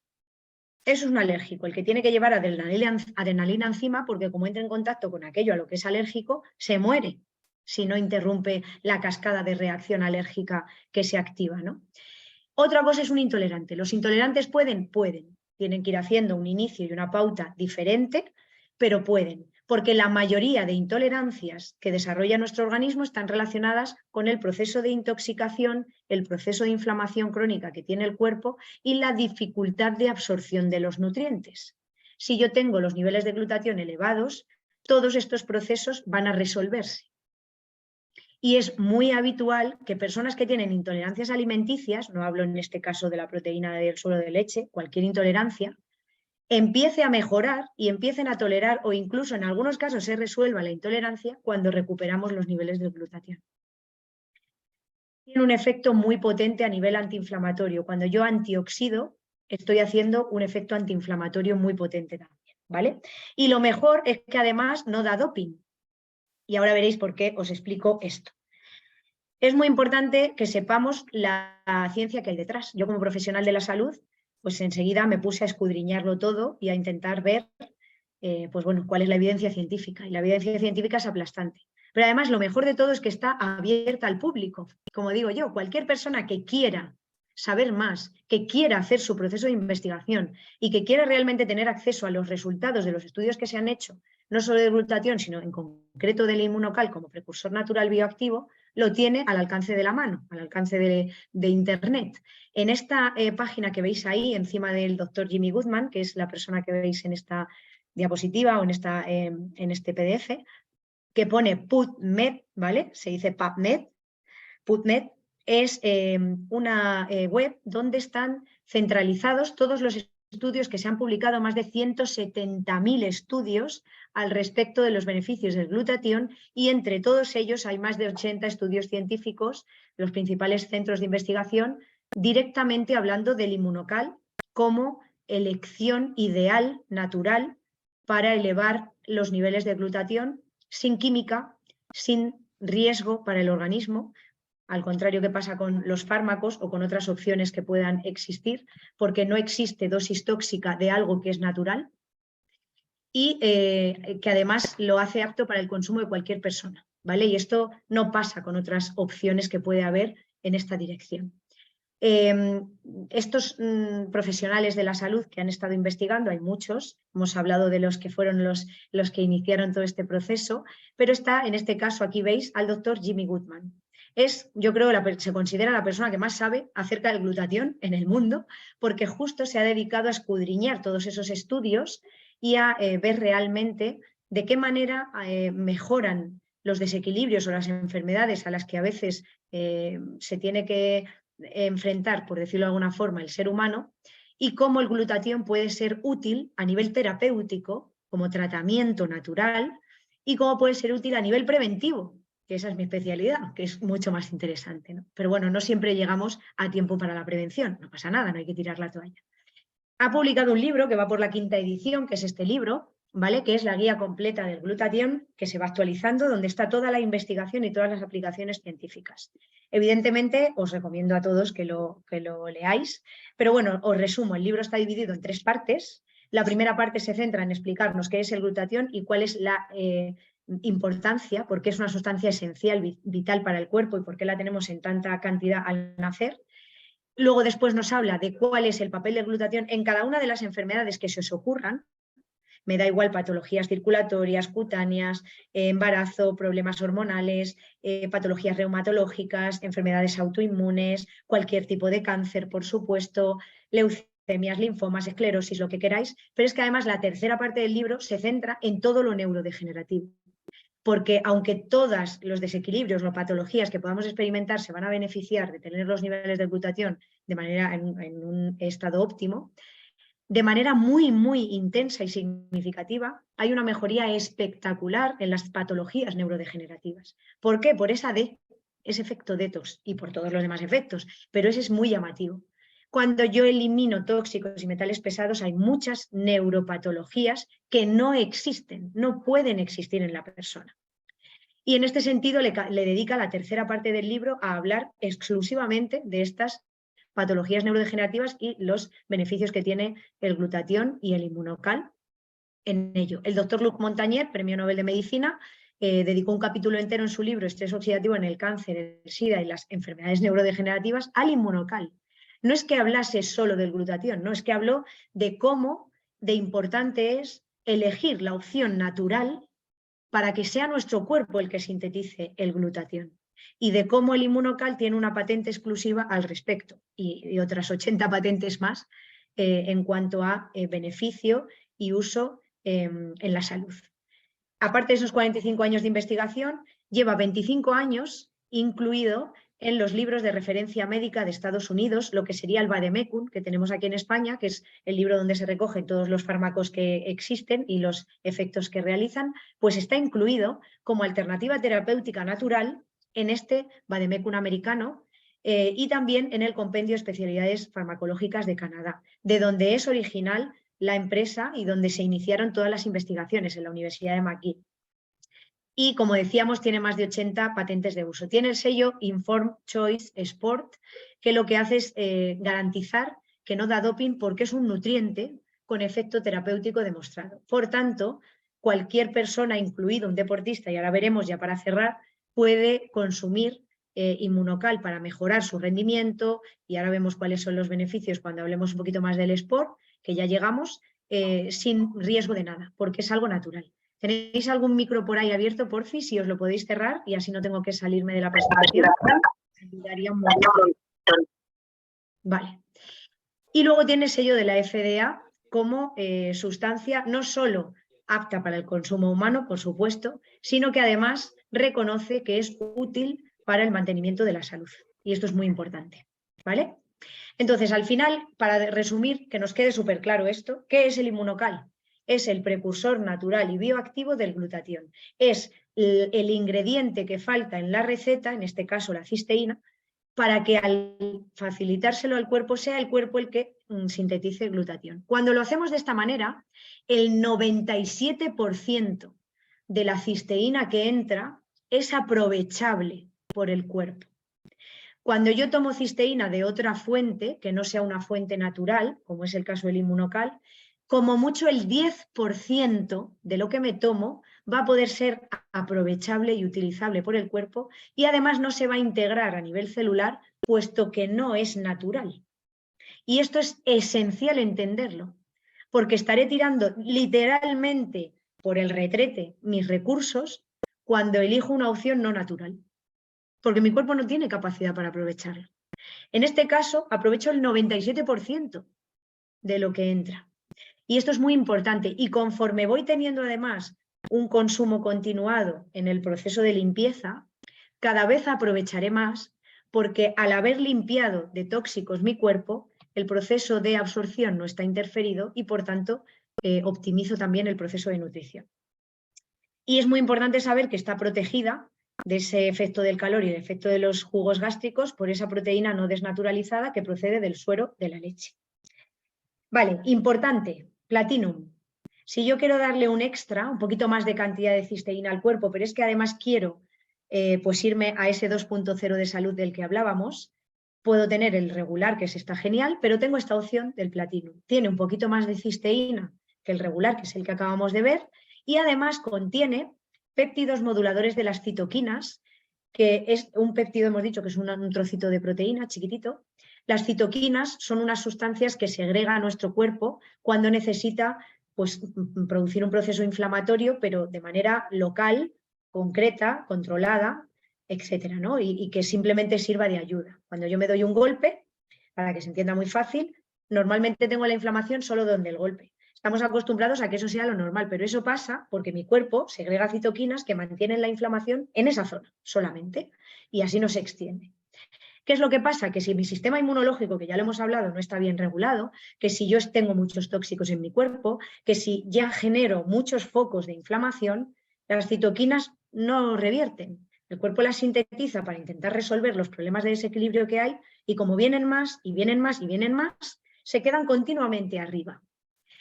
Eso es un alérgico, el que tiene que llevar adrenalina encima, porque como entra en contacto con aquello a lo que es alérgico, se muere si no interrumpe la cascada de reacción alérgica que se activa, ¿no? Otra cosa es un intolerante. ¿Los intolerantes pueden? Pueden. Tienen que ir haciendo un inicio y una pauta diferente, pero pueden, porque la mayoría de intolerancias que desarrolla nuestro organismo están relacionadas con el proceso de intoxicación, el proceso de inflamación crónica que tiene el cuerpo y la dificultad de absorción de los nutrientes. Si yo tengo los niveles de glutatión elevados, todos estos procesos van a resolverse. Y es muy habitual que personas que tienen intolerancias alimenticias, no hablo en este caso de la proteína del suero de leche, cualquier intolerancia, empiece a mejorar y empiecen a tolerar o incluso en algunos casos se resuelva la intolerancia cuando recuperamos los niveles de glutatión. Tiene un efecto muy potente a nivel antiinflamatorio. Cuando yo antioxido, estoy haciendo un efecto antiinflamatorio muy potente también, ¿vale? Y lo mejor es que además no da doping. Y ahora veréis por qué os explico esto. Es muy importante que sepamos la ciencia que hay detrás. Yo como profesional de la salud, pues enseguida me puse a escudriñarlo todo y a intentar ver pues bueno, cuál es la evidencia científica. Y la evidencia científica es aplastante. Pero además lo mejor de todo es que está abierta al público. Como digo yo, cualquier persona que quiera saber más, que quiera hacer su proceso de investigación y que quiera realmente tener acceso a los resultados de los estudios que se han hecho, no solo de glutatión, sino en concreto del inmunocal como precursor natural bioactivo, lo tiene al alcance de la mano, al alcance de Internet. En esta página que veis ahí, encima del doctor Jimmy Goodman, que es la persona que veis en esta diapositiva o en este PDF, que pone PubMed, ¿vale? Se dice PubMed. PubMed es una web donde están centralizados todos los estudios que se han publicado, más de 170.000 estudios al respecto de los beneficios del glutatión, y entre todos ellos hay más de 80 estudios científicos, los principales centros de investigación, directamente hablando del inmunocal como elección ideal, natural, para elevar los niveles de glutatión sin química, sin riesgo para el organismo, al contrario que pasa con los fármacos o con otras opciones que puedan existir, porque no existe dosis tóxica de algo que es natural y que además lo hace apto para el consumo de cualquier persona, ¿vale? Y esto no pasa con otras opciones que puede haber en esta dirección. Estos profesionales de la salud que han estado investigando, hay muchos, hemos hablado de los que fueron los que iniciaron todo este proceso, pero está en este caso, aquí veis, al doctor Jimmy Goodman. Es, yo creo, se considera la persona que más sabe acerca del glutatión en el mundo, porque justo se ha dedicado a escudriñar todos esos estudios y a ver realmente de qué manera mejoran los desequilibrios o las enfermedades a las que a veces se tiene que enfrentar, por decirlo de alguna forma, el ser humano, y cómo el glutatión puede ser útil a nivel terapéutico, como tratamiento natural, y cómo puede ser útil a nivel preventivo, que esa es mi especialidad, que es mucho más interesante, ¿no? Pero bueno, no siempre llegamos a tiempo para la prevención, no pasa nada, no hay que tirar la toalla. Ha publicado un libro que va por la 5ª edición, que es este libro, ¿vale? Que es la guía completa del glutatión, que se va actualizando, donde está toda la investigación y todas las aplicaciones científicas. Evidentemente, os recomiendo a todos que lo leáis, pero bueno, os resumo, el libro está dividido en 3 partes. La primera parte se centra en explicarnos qué es el glutatión y cuál es la importancia, por qué es una sustancia esencial, vital para el cuerpo y por qué la tenemos en tanta cantidad al nacer. Luego después nos habla de cuál es el papel del glutatión en cada una de las enfermedades que se os ocurran. Me da igual patologías circulatorias, cutáneas, embarazo, problemas hormonales, patologías reumatológicas, enfermedades autoinmunes, cualquier tipo de cáncer, por supuesto, leucemias, linfomas, esclerosis, lo que queráis. Pero es que además la tercera parte del libro se centra en todo lo neurodegenerativo. Porque aunque todos los desequilibrios o patologías que podamos experimentar se van a beneficiar de tener los niveles de glutatión de manera en un estado óptimo, de manera muy, muy intensa y significativa, hay una mejoría espectacular en las patologías neurodegenerativas. ¿Por qué? Por ese efecto detox y por todos los demás efectos, pero ese es muy llamativo. Cuando yo elimino tóxicos y metales pesados, hay muchas neuropatologías que no existen, no pueden existir en la persona. Y en este sentido le dedica la tercera parte del libro a hablar exclusivamente de estas patologías neurodegenerativas y los beneficios que tiene el glutatión y el inmunocal en ello. El doctor Luc Montagnier, premio Nobel de Medicina, dedicó un capítulo entero en su libro Estrés oxidativo en el cáncer, el SIDA y las enfermedades neurodegenerativas al inmunocal. No es que hablase solo del glutatión, no, es que habló de cómo de importante es elegir la opción natural para que sea nuestro cuerpo el que sintetice el glutatión, y de cómo el inmunocal tiene una patente exclusiva al respecto y otras 80 patentes más en cuanto a beneficio y uso en la salud. Aparte de esos 45 años de investigación, lleva 25 años incluido en los libros de referencia médica de Estados Unidos, lo que sería el Vademecum, que tenemos aquí en España, que es el libro donde se recogen todos los fármacos que existen y los efectos que realizan, pues está incluido como alternativa terapéutica natural en este Vademecum americano y también en el Compendio de Especialidades Farmacológicas de Canadá, de donde es original la empresa y donde se iniciaron todas las investigaciones en la Universidad de McGill. Y, como decíamos, tiene más de 80 patentes de uso. Tiene el sello Informed Choice Sport, que lo que hace es garantizar que no da doping porque es un nutriente con efecto terapéutico demostrado. Por tanto, cualquier persona, incluido un deportista, y ahora veremos ya para cerrar, puede consumir Immunocal para mejorar su rendimiento, y ahora vemos cuáles son los beneficios cuando hablemos un poquito más del sport, que ya llegamos, sin riesgo de nada, porque es algo natural. ¿Tenéis algún micro por ahí abierto, porfi? Si os lo podéis cerrar y así no tengo que salirme de la presentación. Me ayudaría un montón. Vale. Y luego tiene el sello de la FDA como sustancia no solo apta para el consumo humano, por supuesto, sino que además reconoce que es útil para el mantenimiento de la salud. Y esto es muy importante, ¿vale? Entonces, al final, para resumir, que nos quede súper claro esto, ¿qué es el Immunocal? Es el precursor natural y bioactivo del glutatión. Es el ingrediente que falta en la receta, en este caso la cisteína, para que al facilitárselo al cuerpo sea el cuerpo el que sintetice glutatión. Cuando lo hacemos de esta manera, el 97% de la cisteína que entra es aprovechable por el cuerpo. Cuando yo tomo cisteína de otra fuente, que no sea una fuente natural, como es el caso del Immunocal, como mucho el 10% de lo que me tomo va a poder ser aprovechable y utilizable por el cuerpo y además no se va a integrar a nivel celular, puesto que no es natural. Y esto es esencial entenderlo, porque estaré tirando literalmente por el retrete mis recursos cuando elijo una opción no natural, porque mi cuerpo no tiene capacidad para aprovecharlo. En este caso, aprovecho el 97% de lo que entra. Y esto es muy importante. Y conforme voy teniendo además un consumo continuado en el proceso de limpieza, cada vez aprovecharé más porque al haber limpiado de tóxicos mi cuerpo, el proceso de absorción no está interferido y por tanto optimizo también el proceso de nutrición. Y es muy importante saber que está protegida de ese efecto del calor y el efecto de los jugos gástricos por esa proteína no desnaturalizada que procede del suero de la leche. Vale, importante, Platinum. Si yo quiero darle un extra, un poquito más de cantidad de cisteína al cuerpo, pero es que además quiero pues irme a ese 2.0 de salud del que hablábamos, puedo tener el regular, que está genial, pero tengo esta opción del Platinum. Tiene un poquito más de cisteína que el regular, que es el que acabamos de ver, y además contiene péptidos moduladores de las citoquinas, que es un péptido, hemos dicho que es un trocito de proteína chiquitito. Las citoquinas son unas sustancias que segrega a nuestro cuerpo cuando necesita pues, producir un proceso inflamatorio, pero de manera local, concreta, controlada, etcétera, ¿no? Y que simplemente sirva de ayuda. Cuando yo me doy un golpe, para que se entienda muy fácil, normalmente tengo la inflamación solo donde el golpe. Estamos acostumbrados a que eso sea lo normal, pero eso pasa porque mi cuerpo segrega citoquinas que mantienen la inflamación en esa zona solamente y así no se extiende. ¿Qué es lo que pasa? Que si mi sistema inmunológico, que ya lo hemos hablado, no está bien regulado, que si yo tengo muchos tóxicos en mi cuerpo, que si ya genero muchos focos de inflamación, las citoquinas no revierten. El cuerpo las sintetiza para intentar resolver los problemas de desequilibrio que hay y como vienen más y vienen más y vienen más, se quedan continuamente arriba.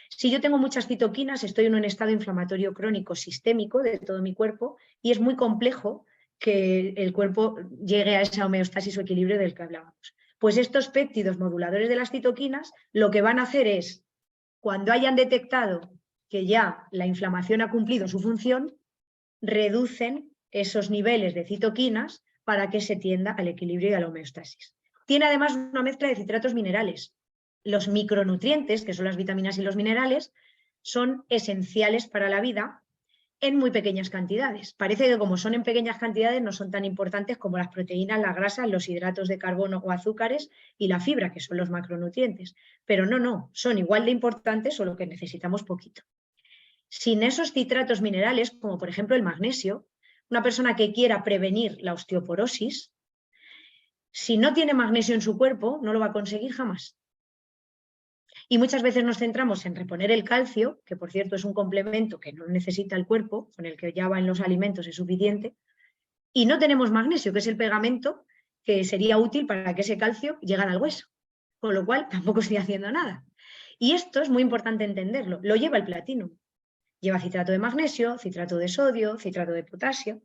Si yo tengo muchas citoquinas, estoy en un estado inflamatorio crónico sistémico de todo mi cuerpo y es muy complejo que el cuerpo llegue a esa homeostasis o equilibrio del que hablábamos. Pues estos péptidos moduladores de las citoquinas lo que van a hacer es, cuando hayan detectado que ya la inflamación ha cumplido su función, reducen esos niveles de citoquinas para que se tienda al equilibrio y a la homeostasis. Tiene además una mezcla de citratos minerales. Los micronutrientes, que son las vitaminas y los minerales, son esenciales para la vida en muy pequeñas cantidades. Parece que como son en pequeñas cantidades no son tan importantes como las proteínas, las grasas, los hidratos de carbono o azúcares y la fibra, que son los macronutrientes. Pero no, son igual de importantes, solo que necesitamos poquito. Sin esos citratos minerales, como por ejemplo el magnesio, una persona que quiera prevenir la osteoporosis, si no tiene magnesio en su cuerpo, no lo va a conseguir jamás. Y muchas veces nos centramos en reponer el calcio, que por cierto es un complemento que no necesita el cuerpo, con el que ya va en los alimentos es suficiente, y no tenemos magnesio, que es el pegamento que sería útil para que ese calcio llegara al hueso, con lo cual tampoco estoy haciendo nada. Y esto es muy importante entenderlo, lo lleva el platino. Lleva citrato de magnesio, citrato de sodio, citrato de potasio,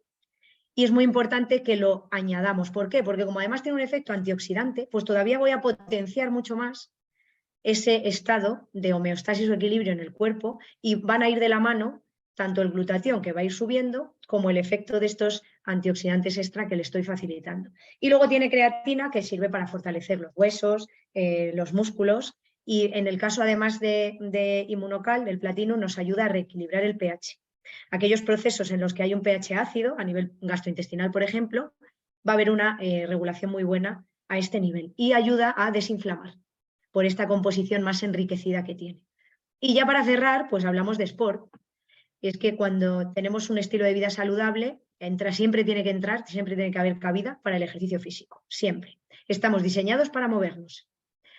y es muy importante que lo añadamos. ¿Por qué? Porque como además tiene un efecto antioxidante, pues todavía voy a potenciar mucho más ese estado de homeostasis o equilibrio en el cuerpo y van a ir de la mano tanto el glutatión que va a ir subiendo como el efecto de estos antioxidantes extra que le estoy facilitando. Y luego tiene creatina que sirve para fortalecer los huesos, los músculos y en el caso además de Inmunocal, del platino, nos ayuda a reequilibrar el pH. Aquellos procesos en los que hay un pH ácido, a nivel gastrointestinal por ejemplo, va a haber una regulación muy buena a este nivel y ayuda a desinflamar por esta composición más enriquecida que tiene. Y ya para cerrar, pues hablamos de sport. Y es que cuando tenemos un estilo de vida saludable, siempre tiene que haber cabida para el ejercicio físico, siempre. Estamos diseñados para movernos.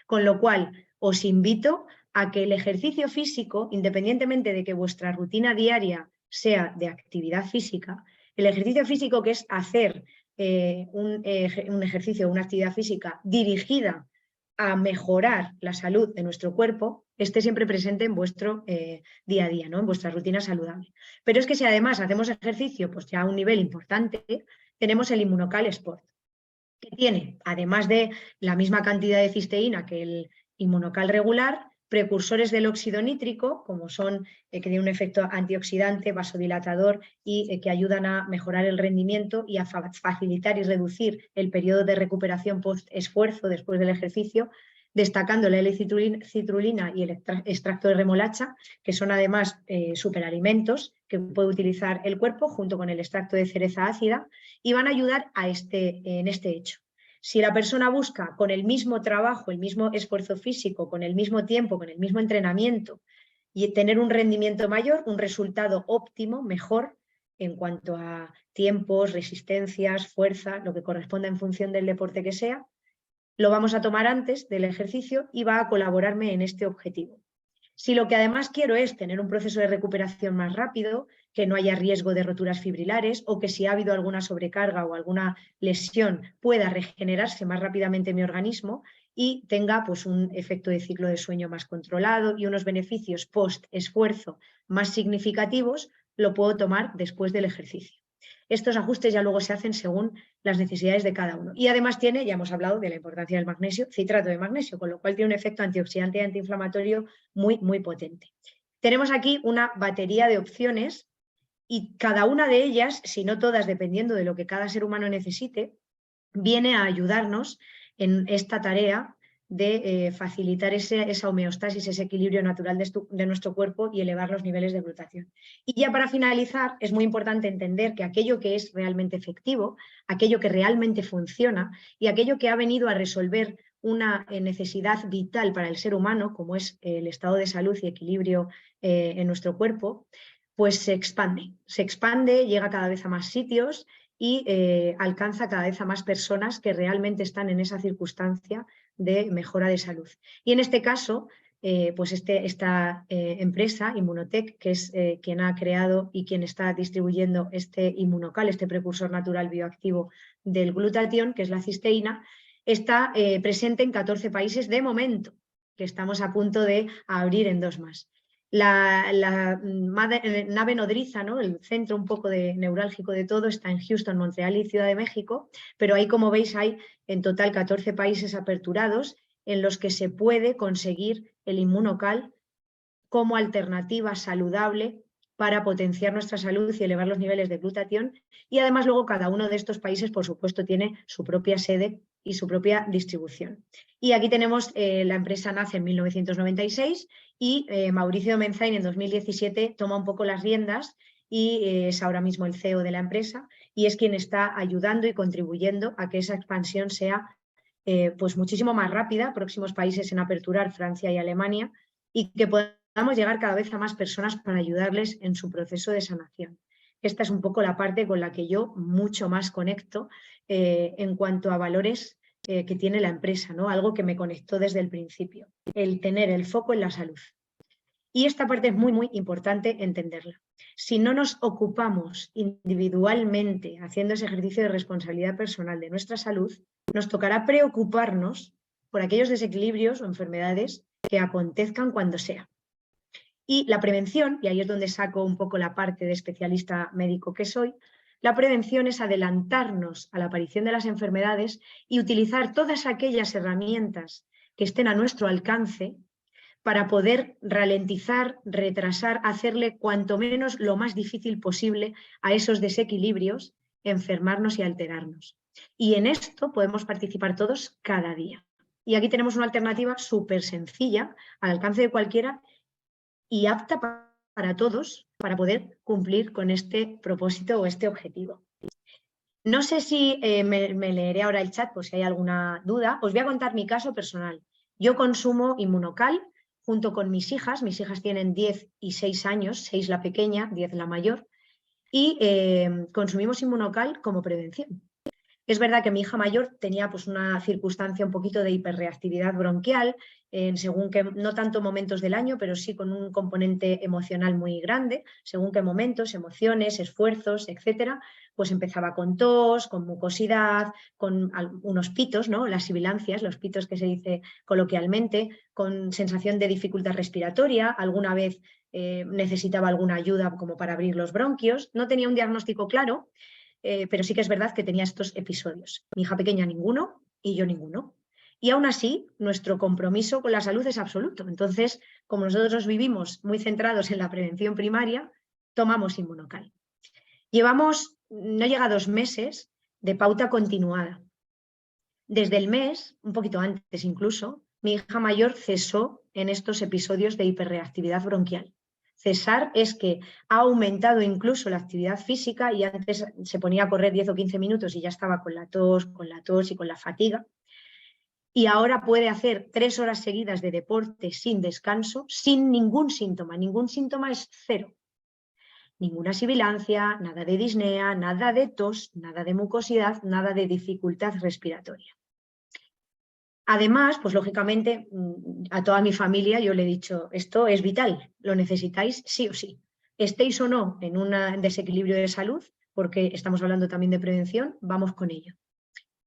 Con lo cual, os invito a que el ejercicio físico, independientemente de que vuestra rutina diaria sea de actividad física, el ejercicio físico que es hacer un ejercicio, una actividad física dirigida a mejorar la salud de nuestro cuerpo, esté siempre presente en vuestro día a día, ¿no? En vuestra rutina saludable. Pero es que si además hacemos ejercicio pues ya a un nivel importante, tenemos el Inmunocal Sport, que tiene, además de la misma cantidad de cisteína que el Inmunocal regular, precursores del óxido nítrico, como son que tienen un efecto antioxidante, vasodilatador y que ayudan a mejorar el rendimiento y a facilitar y reducir el periodo de recuperación post-esfuerzo después del ejercicio, destacando la L-citrulina y el extracto de remolacha, que son además superalimentos que puede utilizar el cuerpo junto con el extracto de cereza ácida y van a ayudar en este hecho. Si la persona busca con el mismo trabajo, el mismo esfuerzo físico, con el mismo tiempo, con el mismo entrenamiento y tener un rendimiento mayor, un resultado óptimo, mejor en cuanto a tiempos, resistencias, fuerza, lo que corresponda en función del deporte que sea, lo vamos a tomar antes del ejercicio y va a colaborarme en este objetivo. Si lo que además quiero es tener un proceso de recuperación más rápido, que no haya riesgo de roturas fibrilares o que si ha habido alguna sobrecarga o alguna lesión pueda regenerarse más rápidamente mi organismo y tenga pues, un efecto de ciclo de sueño más controlado y unos beneficios post-esfuerzo más significativos, lo puedo tomar después del ejercicio. Estos ajustes ya luego se hacen según las necesidades de cada uno. Y además tiene, ya hemos hablado de la importancia del magnesio, citrato de magnesio, con lo cual tiene un efecto antioxidante y antiinflamatorio muy, muy potente. Tenemos aquí una batería de opciones y cada una de ellas, si no todas, dependiendo de lo que cada ser humano necesite, viene a ayudarnos en esta tarea de facilitar esa homeostasis, ese equilibrio natural de nuestro cuerpo y elevar los niveles de glutatión. Y ya para finalizar, es muy importante entender que aquello que es realmente efectivo, aquello que realmente funciona y aquello que ha venido a resolver una necesidad vital para el ser humano, como es el estado de salud y equilibrio en nuestro cuerpo, pues se expande, llega cada vez a más sitios y alcanza cada vez a más personas que realmente están en esa circunstancia de mejora de salud. Y en este caso, pues esta empresa, Inmunotech, que es quien ha creado y quien está distribuyendo este Inmunocal, este precursor natural bioactivo del glutatión, que es la cisteína, está presente en 14 países de momento, que estamos a punto de abrir en 2 más. La nave nodriza, ¿no? El centro un poco neurálgico de todo, está en Houston, Montreal y Ciudad de México, pero ahí, como veis, hay en total 14 países aperturados en los que se puede conseguir el Inmunocal como alternativa saludable para potenciar nuestra salud y elevar los niveles de glutatión. Y además luego cada uno de estos países, por supuesto, tiene su propia sede y su propia distribución. Y aquí tenemos, la empresa nace en 1996 y Mauricio Menzain en 2017 toma un poco las riendas y es ahora mismo el CEO de la empresa y es quien está ayudando y contribuyendo a que esa expansión sea pues muchísimo más rápida, próximos países en aperturar, Francia y Alemania, y que podamos llegar cada vez a más personas para ayudarles en su proceso de sanación. esta es un poco la parte con la que yo mucho más conecto en cuanto a valores que tiene la empresa, ¿no? Algo que me conectó desde el principio, el tener el foco en la salud. Y esta parte es muy, muy importante entenderla. Si no nos ocupamos individualmente haciendo ese ejercicio de responsabilidad personal de nuestra salud, nos tocará preocuparnos por aquellos desequilibrios o enfermedades que acontezcan cuando sea. Y la prevención, y ahí es donde saco un poco la parte de especialista médico que soy, la prevención es adelantarnos a la aparición de las enfermedades y utilizar todas aquellas herramientas que estén a nuestro alcance para poder ralentizar, retrasar, hacerle cuanto menos lo más difícil posible a esos desequilibrios, enfermarnos y alterarnos. Y en esto podemos participar todos cada día. Y aquí tenemos una alternativa súper sencilla, al alcance de cualquiera y apta para todos, para poder cumplir con este propósito o este objetivo. No sé si me leeré ahora el chat por si hay alguna duda. Os voy a contar mi caso personal. Yo consumo Inmunocal junto con mis hijas tienen 10 y 6 años, 6 la pequeña, 10 la mayor, y consumimos Inmunocal como prevención. Es verdad que mi hija mayor tenía pues, una circunstancia un poquito de hiperreactividad bronquial, según que, no tanto momentos del año, pero sí con un componente emocional muy grande, según qué momentos, emociones, esfuerzos, etcétera, pues empezaba con tos, con mucosidad, con unos pitos, ¿no? Las sibilancias, los pitos que se dice coloquialmente, con sensación de dificultad respiratoria, alguna vez necesitaba alguna ayuda como para abrir los bronquios, no tenía un diagnóstico claro, pero sí que es verdad que tenía estos episodios. Mi hija pequeña ninguno y yo ninguno. Y aún así, nuestro compromiso con la salud es absoluto. Entonces, como nosotros vivimos muy centrados en la prevención primaria, tomamos Inmunocal. Llevamos, no llega a 2 meses, de pauta continuada. Desde el mes, un poquito antes incluso, mi hija mayor cesó en estos episodios de hiperreactividad bronquial. Cesar es que ha aumentado incluso la actividad física y antes se ponía a correr 10 o 15 minutos y ya estaba con la tos y con la fatiga. Y ahora puede hacer 3 horas seguidas de deporte sin descanso, sin ningún síntoma. Ningún síntoma es cero. Ninguna sibilancia, nada de disnea, nada de tos, nada de mucosidad, nada de dificultad respiratoria. Además, pues lógicamente, a toda mi familia yo le he dicho, esto es vital, lo necesitáis sí o sí. Estéis o no en un desequilibrio de salud, porque estamos hablando también de prevención, vamos con ello.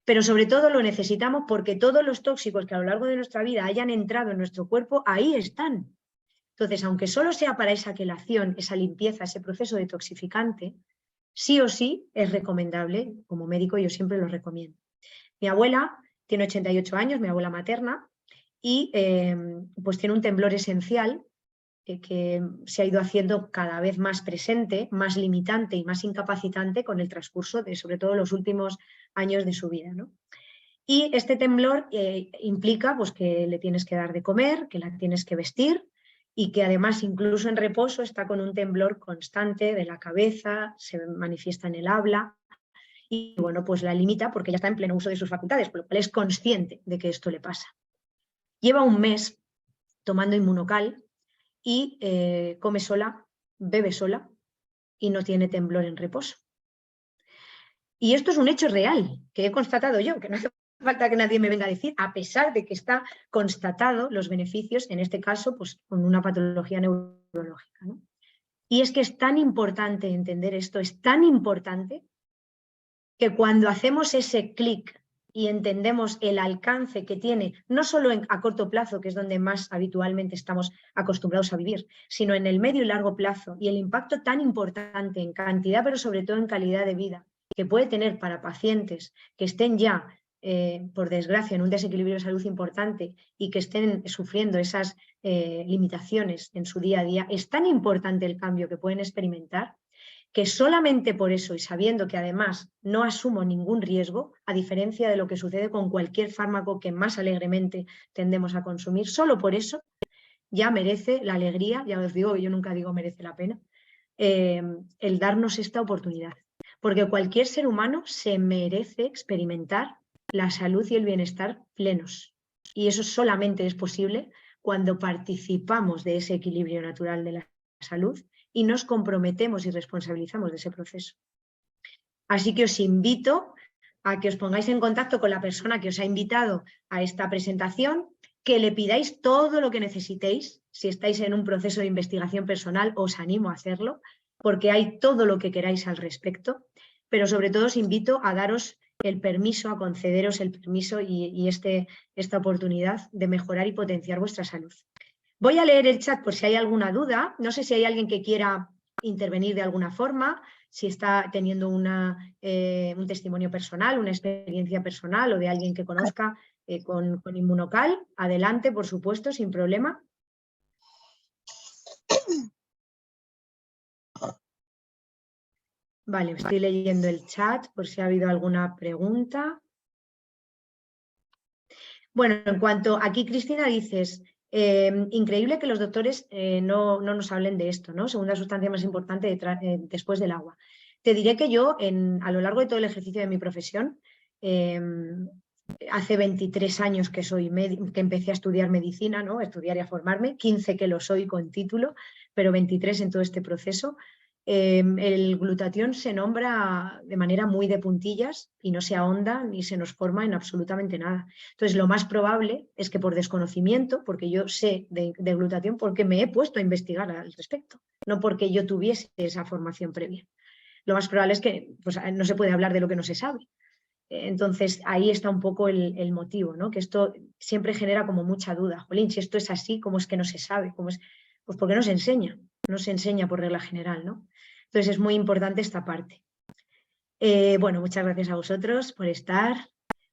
Pero sobre todo lo necesitamos porque todos los tóxicos que a lo largo de nuestra vida hayan entrado en nuestro cuerpo, ahí están. Entonces, aunque solo sea para esa quelación, esa limpieza, ese proceso detoxificante, sí o sí es recomendable, como médico yo siempre lo recomiendo. Mi abuela tiene 88 años, mi abuela materna, y pues tiene un temblor esencial que se ha ido haciendo cada vez más presente, más limitante y más incapacitante con el transcurso de, sobre todo, los últimos años de su vida, ¿no? Y este temblor implica pues, que le tienes que dar de comer, que la tienes que vestir y que además incluso en reposo está con un temblor constante de la cabeza, se manifiesta en el habla y bueno, pues la limita porque ya está en pleno uso de sus facultades, por lo cual es consciente de que esto le pasa. Lleva un mes tomando Inmunocal y come sola, bebe sola y no tiene temblor en reposo. Y esto es un hecho real que he constatado yo, que no hace falta que nadie me venga a decir, a pesar de que está constatado los beneficios, en este caso, pues con una patología neurológica, ¿no? Y es que es tan importante entender esto, es tan importante que cuando hacemos ese clic y entendemos el alcance que tiene, no solo a corto plazo, que es donde más habitualmente estamos acostumbrados a vivir, sino en el medio y largo plazo, y el impacto tan importante en cantidad, pero sobre todo en calidad de vida, que puede tener para pacientes que estén ya, por desgracia, en un desequilibrio de salud importante y que estén sufriendo esas limitaciones en su día a día, es tan importante el cambio que pueden experimentar que solamente por eso y sabiendo que además no asumo ningún riesgo, a diferencia de lo que sucede con cualquier fármaco que más alegremente tendemos a consumir, solo por eso ya merece la alegría, ya os digo, yo nunca digo merece la pena, el darnos esta oportunidad. Porque cualquier ser humano se merece experimentar la salud y el bienestar plenos. Y eso solamente es posible cuando participamos de ese equilibrio natural de la salud y nos comprometemos y responsabilizamos de ese proceso. Así que os invito a que os pongáis en contacto con la persona que os ha invitado a esta presentación, que le pidáis todo lo que necesitéis. Si estáis en un proceso de investigación personal, os animo a hacerlo, porque hay todo lo que queráis al respecto, pero sobre todo os invito a daros el permiso, a concederos el permiso y esta oportunidad de mejorar y potenciar vuestra salud. Voy a leer el chat por si hay alguna duda. No sé si hay alguien que quiera intervenir de alguna forma, si está teniendo un testimonio personal, una experiencia personal o de alguien que conozca con Inmunocal. Adelante, por supuesto, sin problema. Vale, estoy leyendo el chat por si ha habido alguna pregunta. Bueno, en cuanto aquí, Cristina, dices, increíble que los doctores no nos hablen de esto, ¿no? Segunda sustancia más importante después del agua. Te diré que yo, a lo largo de todo el ejercicio de mi profesión, hace 23 años que empecé a estudiar medicina, ¿no? A estudiar y a formarme, 15 que lo soy con título, pero 23 en todo este proceso. El glutatión se nombra de manera muy de puntillas y no se ahonda ni se nos forma en absolutamente nada. Entonces, lo más probable es que por desconocimiento, porque yo sé de glutatión, porque me he puesto a investigar al respecto, no porque yo tuviese esa formación previa. Lo más probable es que pues, no se puede hablar de lo que no se sabe. Entonces, ahí está un poco el motivo, ¿no? Que esto siempre genera como mucha duda. Jolín, si esto es así, ¿cómo es que no se sabe? ¿Cómo es? Pues porque no se enseña. No se enseña por regla general, ¿no? Entonces es muy importante esta parte. Bueno, muchas gracias a vosotros por estar.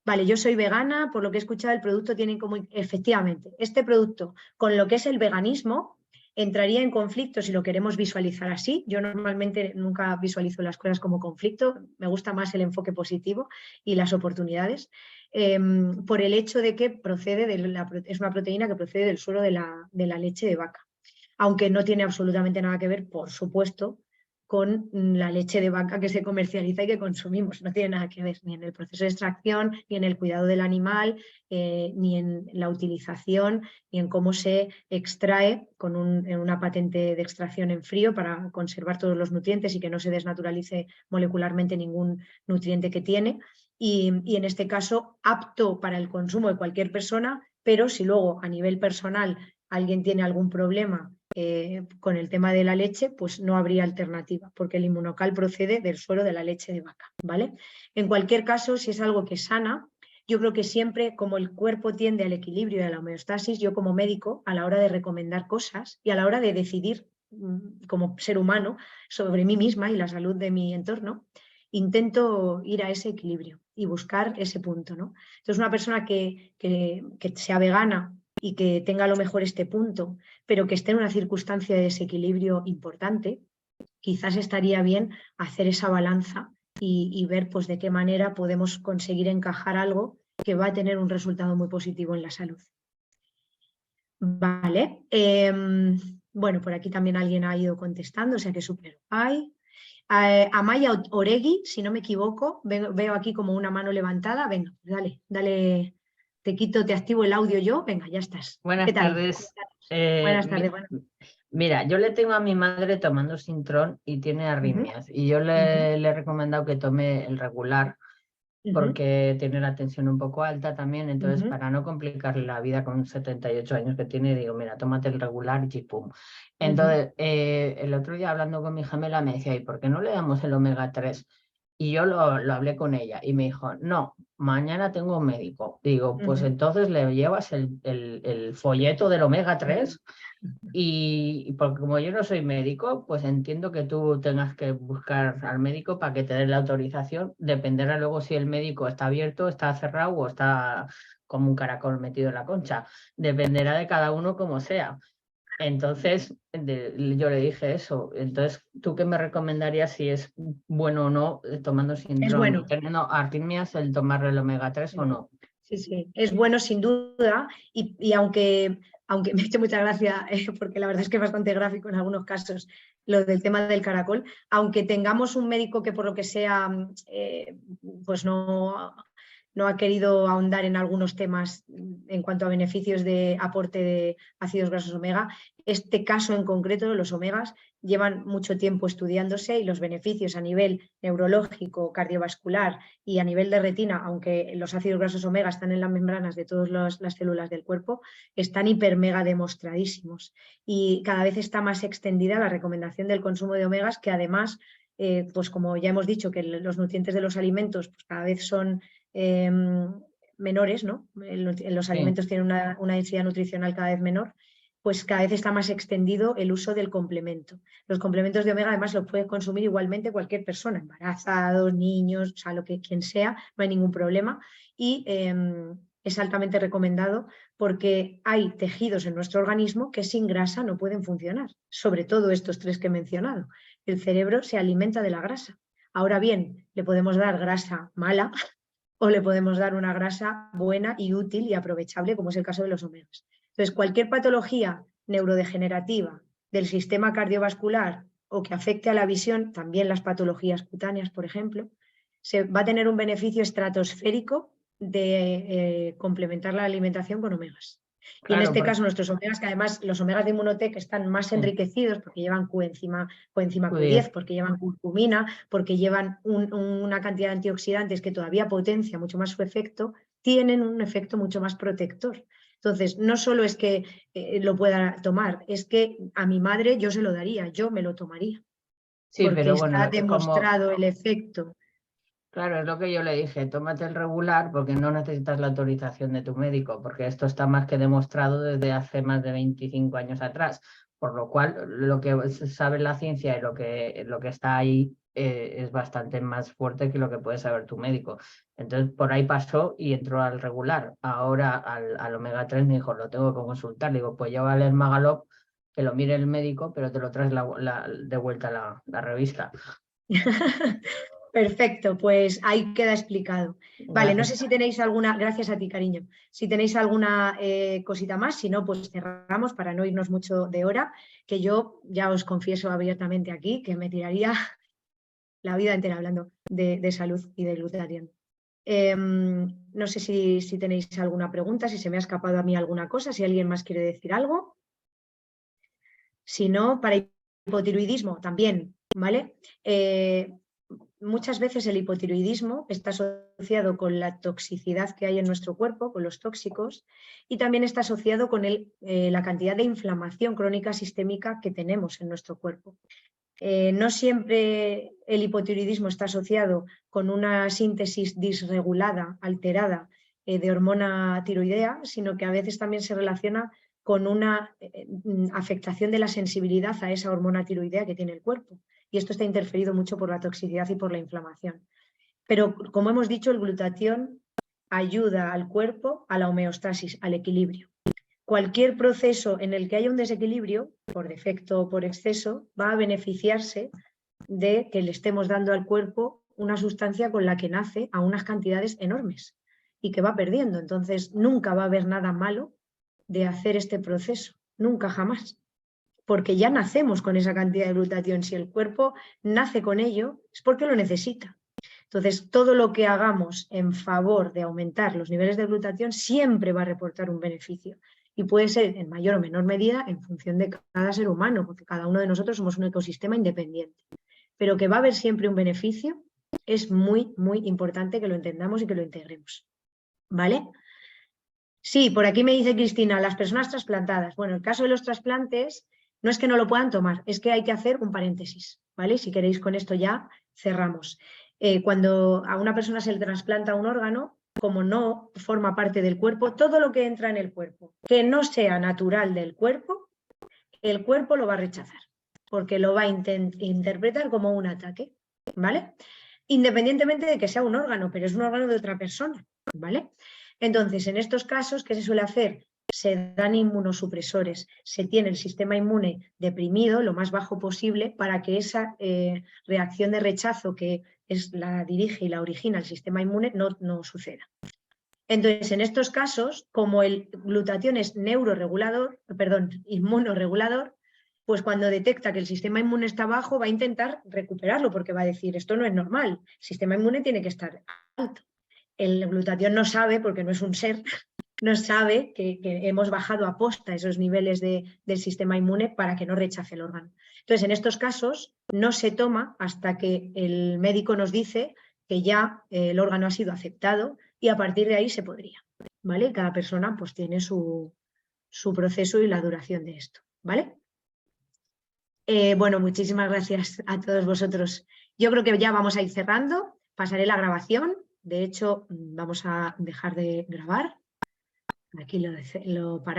Vale, yo soy vegana, por lo que he escuchado el producto tiene como... Efectivamente, este producto con lo que es el veganismo entraría en conflicto si lo queremos visualizar así. Yo normalmente nunca visualizo las cosas como conflicto, me gusta más el enfoque positivo y las oportunidades, por el hecho de que es una proteína que procede del suero de la leche de vaca. Aunque no tiene absolutamente nada que ver, por supuesto, con la leche de vaca que se comercializa y que consumimos. No tiene nada que ver ni en el proceso de extracción, ni en el cuidado del animal, ni en la utilización, ni en cómo se extrae en una patente de extracción en frío para conservar todos los nutrientes y que no se desnaturalice molecularmente ningún nutriente que tiene. Y en este caso, apto para el consumo de cualquier persona, pero si luego a nivel personal alguien tiene algún problema con el tema de la leche, pues no habría alternativa, porque el Inmunocal procede del suero de la leche de vaca, ¿vale? En cualquier caso, si es algo que sana, yo creo que siempre, como el cuerpo tiende al equilibrio y a la homeostasis, yo como médico, a la hora de recomendar cosas y a la hora de decidir como ser humano sobre mí misma y la salud de mi entorno, intento ir a ese equilibrio y buscar ese punto, ¿no? Entonces, una persona que sea vegana y que tenga a lo mejor este punto, pero que esté en una circunstancia de desequilibrio importante, quizás estaría bien hacer esa balanza y ver pues, de qué manera podemos conseguir encajar algo que va a tener un resultado muy positivo en la salud. Vale. Bueno, por aquí también alguien ha ido contestando, o sea que súper guay. Amaya Oregui, si no me equivoco, veo aquí como una mano levantada. Venga, dale. Te activo el audio yo. Venga, ya estás. Buenas tardes. Buenas tardes. Mira, yo le tengo a mi madre tomando Sintrón y tiene arritmias. Y yo le he recomendado que tome el regular porque tiene la tensión un poco alta también. Entonces, para no complicarle la vida con 78 años que tiene, digo, mira, tómate el regular y pum. Entonces, el otro día hablando con mi gemela me decía, ¿y por qué no le damos el omega 3? Y yo lo hablé con ella y me dijo, no, mañana tengo un médico. Digo, pues entonces le llevas el folleto del omega 3 y porque como yo no soy médico, pues entiendo que tú tengas que buscar al médico para que te dé la autorización. Dependerá luego si el médico está abierto, está cerrado o está como un caracol metido en la concha. Dependerá de cada uno como sea. Entonces, yo le dije eso. Entonces, ¿tú qué me recomendarías si es bueno o no tomando Sintrón? Es bueno. Teniendo arritmias, el tomar el omega 3 o no. Sí, es bueno sin duda y aunque me ha hecho mucha gracia, porque la verdad es que es bastante gráfico en algunos casos, lo del tema del caracol, aunque tengamos un médico que por lo que sea, pues no ha querido ahondar en algunos temas en cuanto a beneficios de aporte de ácidos grasos omega, este caso en concreto de los omegas llevan mucho tiempo estudiándose y los beneficios a nivel neurológico, cardiovascular y a nivel de retina, aunque los ácidos grasos omega están en las membranas de todas las células del cuerpo, están hiper mega demostradísimos. Y cada vez está más extendida la recomendación del consumo de omegas, que además, pues como ya hemos dicho, que los nutrientes de los alimentos pues cada vez son menores, ¿no? Los alimentos tienen una densidad nutricional cada vez menor, pues cada vez está más extendido el uso del complemento. Los complementos de omega además los puede consumir igualmente cualquier persona, embarazados, niños, o sea, quien sea, no hay ningún problema. Y es altamente recomendado porque hay tejidos en nuestro organismo que sin grasa no pueden funcionar, sobre todo estos tres que he mencionado. El cerebro se alimenta de la grasa. Ahora bien, le podemos dar grasa mala o le podemos dar una grasa buena y útil y aprovechable, como es el caso de los omegas. Entonces, cualquier patología neurodegenerativa del sistema cardiovascular o que afecte a la visión, también las patologías cutáneas, por ejemplo, se va a tener un beneficio estratosférico de complementar la alimentación con omegas. Y en este caso nuestros omegas, que además los omegas de Immunotec están más enriquecidos porque llevan coenzima Q10, porque llevan curcumina, porque llevan una cantidad de antioxidantes que todavía potencia mucho más su efecto, tienen un efecto mucho más protector. Entonces, no solo es que lo pueda tomar, es que a mi madre yo se lo daría, yo me lo tomaría. Sí, porque pero bueno, está demostrado el efecto. Claro, es lo que yo le dije, tómate el regular porque no necesitas la autorización de tu médico, porque esto está más que demostrado desde hace más de 25 años atrás, por lo cual lo que sabe la ciencia y lo que está ahí es bastante más fuerte que lo que puede saber tu médico. Entonces por ahí pasó y entró al regular. Ahora al omega 3 me dijo, lo tengo que consultar. Le digo, pues ya va a leer Magalop, que lo mire el médico, pero te lo traes de vuelta la revista. Perfecto, pues ahí queda explicado. Vale, no sé Gracias. si tenéis alguna, gracias a ti, cariño, si tenéis alguna cosita más, si no, pues cerramos para no irnos mucho de hora, que yo ya os confieso abiertamente aquí que me tiraría la vida entera hablando de salud y de glutatión. No sé si tenéis alguna pregunta, si se me ha escapado a mí alguna cosa, si alguien más quiere decir algo. Si no, para hipotiroidismo también, ¿vale? Muchas veces el hipotiroidismo está asociado con la toxicidad que hay en nuestro cuerpo, con los tóxicos, y también está asociado con la cantidad de inflamación crónica sistémica que tenemos en nuestro cuerpo. No siempre el hipotiroidismo está asociado con una síntesis disregulada, alterada de hormona tiroidea, sino que a veces también se relaciona con una afectación de la sensibilidad a esa hormona tiroidea que tiene el cuerpo. Y esto está interferido mucho por la toxicidad y por la inflamación. Pero, como hemos dicho, el glutatión ayuda al cuerpo a la homeostasis, al equilibrio. Cualquier proceso en el que haya un desequilibrio, por defecto o por exceso, va a beneficiarse de que le estemos dando al cuerpo una sustancia con la que nace a unas cantidades enormes y que va perdiendo. Entonces, nunca va a haber nada malo de hacer este proceso, nunca jamás, porque ya nacemos con esa cantidad de glutatión. Si el cuerpo nace con ello, es porque lo necesita. Entonces, todo lo que hagamos en favor de aumentar los niveles de glutatión siempre va a reportar un beneficio. Y puede ser en mayor o menor medida en función de cada ser humano, porque cada uno de nosotros somos un ecosistema independiente. Pero que va a haber siempre un beneficio, es muy, muy importante que lo entendamos y que lo integremos. ¿Vale? Sí, por aquí me dice Cristina, las personas trasplantadas. Bueno, el caso de los trasplantes no es que no lo puedan tomar, es que hay que hacer un paréntesis, ¿vale? Si queréis con esto ya cerramos. Cuando a una persona se le trasplanta un órgano, como no forma parte del cuerpo, todo lo que entra en el cuerpo, que no sea natural del cuerpo, el cuerpo lo va a rechazar, porque lo va a interpretar como un ataque, ¿vale? Independientemente de que sea un órgano, pero es un órgano de otra persona, ¿vale? Entonces, en estos casos, ¿qué se suele hacer? Se dan inmunosupresores, se tiene el sistema inmune deprimido lo más bajo posible para que esa reacción de rechazo que la dirige y la origina el sistema inmune no suceda. Entonces, en estos casos, como el glutatión es inmunoregulador, pues cuando detecta que el sistema inmune está bajo va a intentar recuperarlo porque va a decir, esto no es normal, el sistema inmune tiene que estar alto. El glutatión no sabe, porque no es un ser, no sabe que hemos bajado a posta esos niveles del sistema inmune para que no rechace el órgano. Entonces, en estos casos no se toma hasta que el médico nos dice que ya el órgano ha sido aceptado y a partir de ahí se podría, ¿vale? Cada persona pues tiene su proceso y la duración de esto, ¿vale? Bueno, muchísimas gracias a todos vosotros. Yo creo que ya vamos a ir cerrando. Pasaré la grabación. De hecho, vamos a dejar de grabar. Aquí lo paramos.